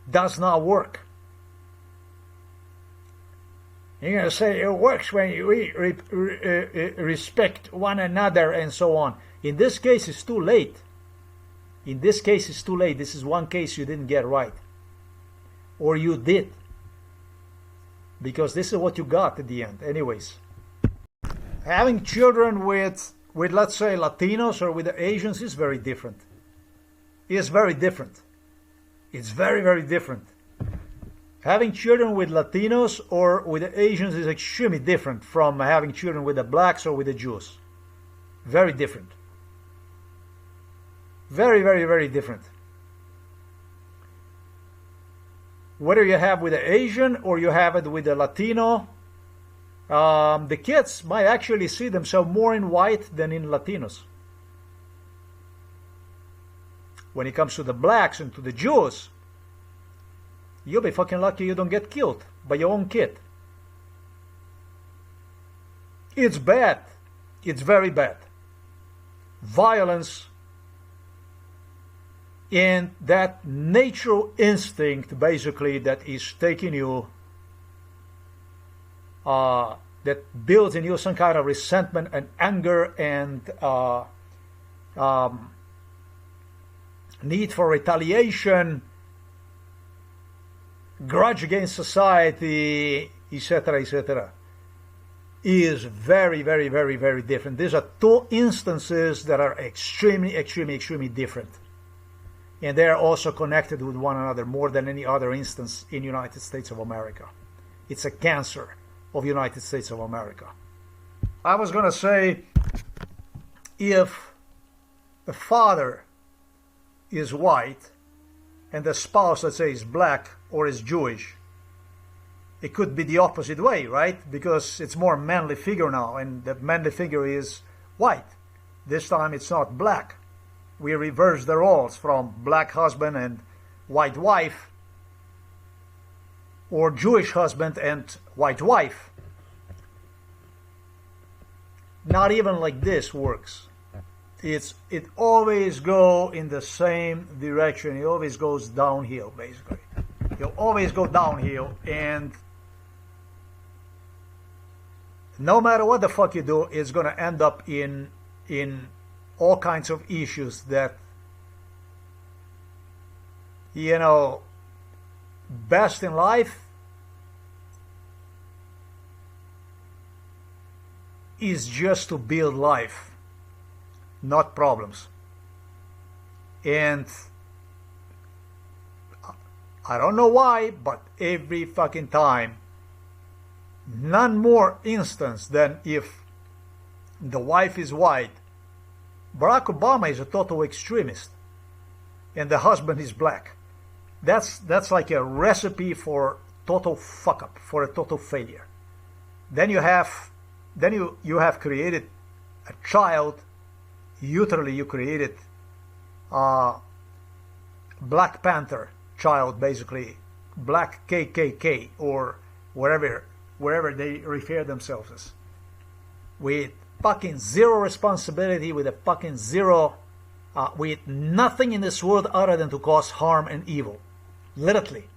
Does not work. You're going to say it works when we respect one another and so on. In this case, it's too late. In this case, it's too late. This is one case you didn't get right. Or you did. Because this is what you got at the end. Anyways. Having children with let's say, Latinos or with the Asians is very different. It's very different. It's very, very different. Having children with Latinos or with the Asians is extremely different from having children with the blacks or with the Jews. Very different. Very, very, very different. Whether you have with the Asian or you have it with the Latino, the kids might actually see themselves more in white than in Latinos. When it comes to the blacks and to the Jews, you'll be fucking lucky you don't get killed by your own kid. It's bad. It's very bad. Violence and that natural instinct, basically, that is taking you, that builds in you some kind of resentment and anger and need for retaliation, grudge against society, etc., etc., is very, very, very, very different. These are two instances that are extremely, extremely, extremely different. And they are also connected with one another more than any other instance in the United States of America. It's a cancer of the United States of America. I was going to say, if the father is white and the spouse, let's say, is black or is Jewish, it could be the opposite way, right? Because it's more manly figure now, and the manly figure is white. This time it's not black. We reverse the roles from black husband and white wife, or Jewish husband and white wife. Not even like this works. It always go in the same direction. It always goes downhill, basically. You'll always go downhill, and no matter what the fuck you do, it's gonna end up in all kinds of issues that, you know, best in life is just to build life, not problems. And I don't know why, but every fucking time, none more instance than if the wife is white, Barack Obama is a total extremist, and the husband is black. That's like a recipe for total fuck up, for a total failure. Then you have created a child. Literally, you created Black Panther child, basically Black KKK or wherever they refer themselves as, with fucking zero responsibility, with a fucking zero, with nothing in this world other than to cause harm and evil. Literally.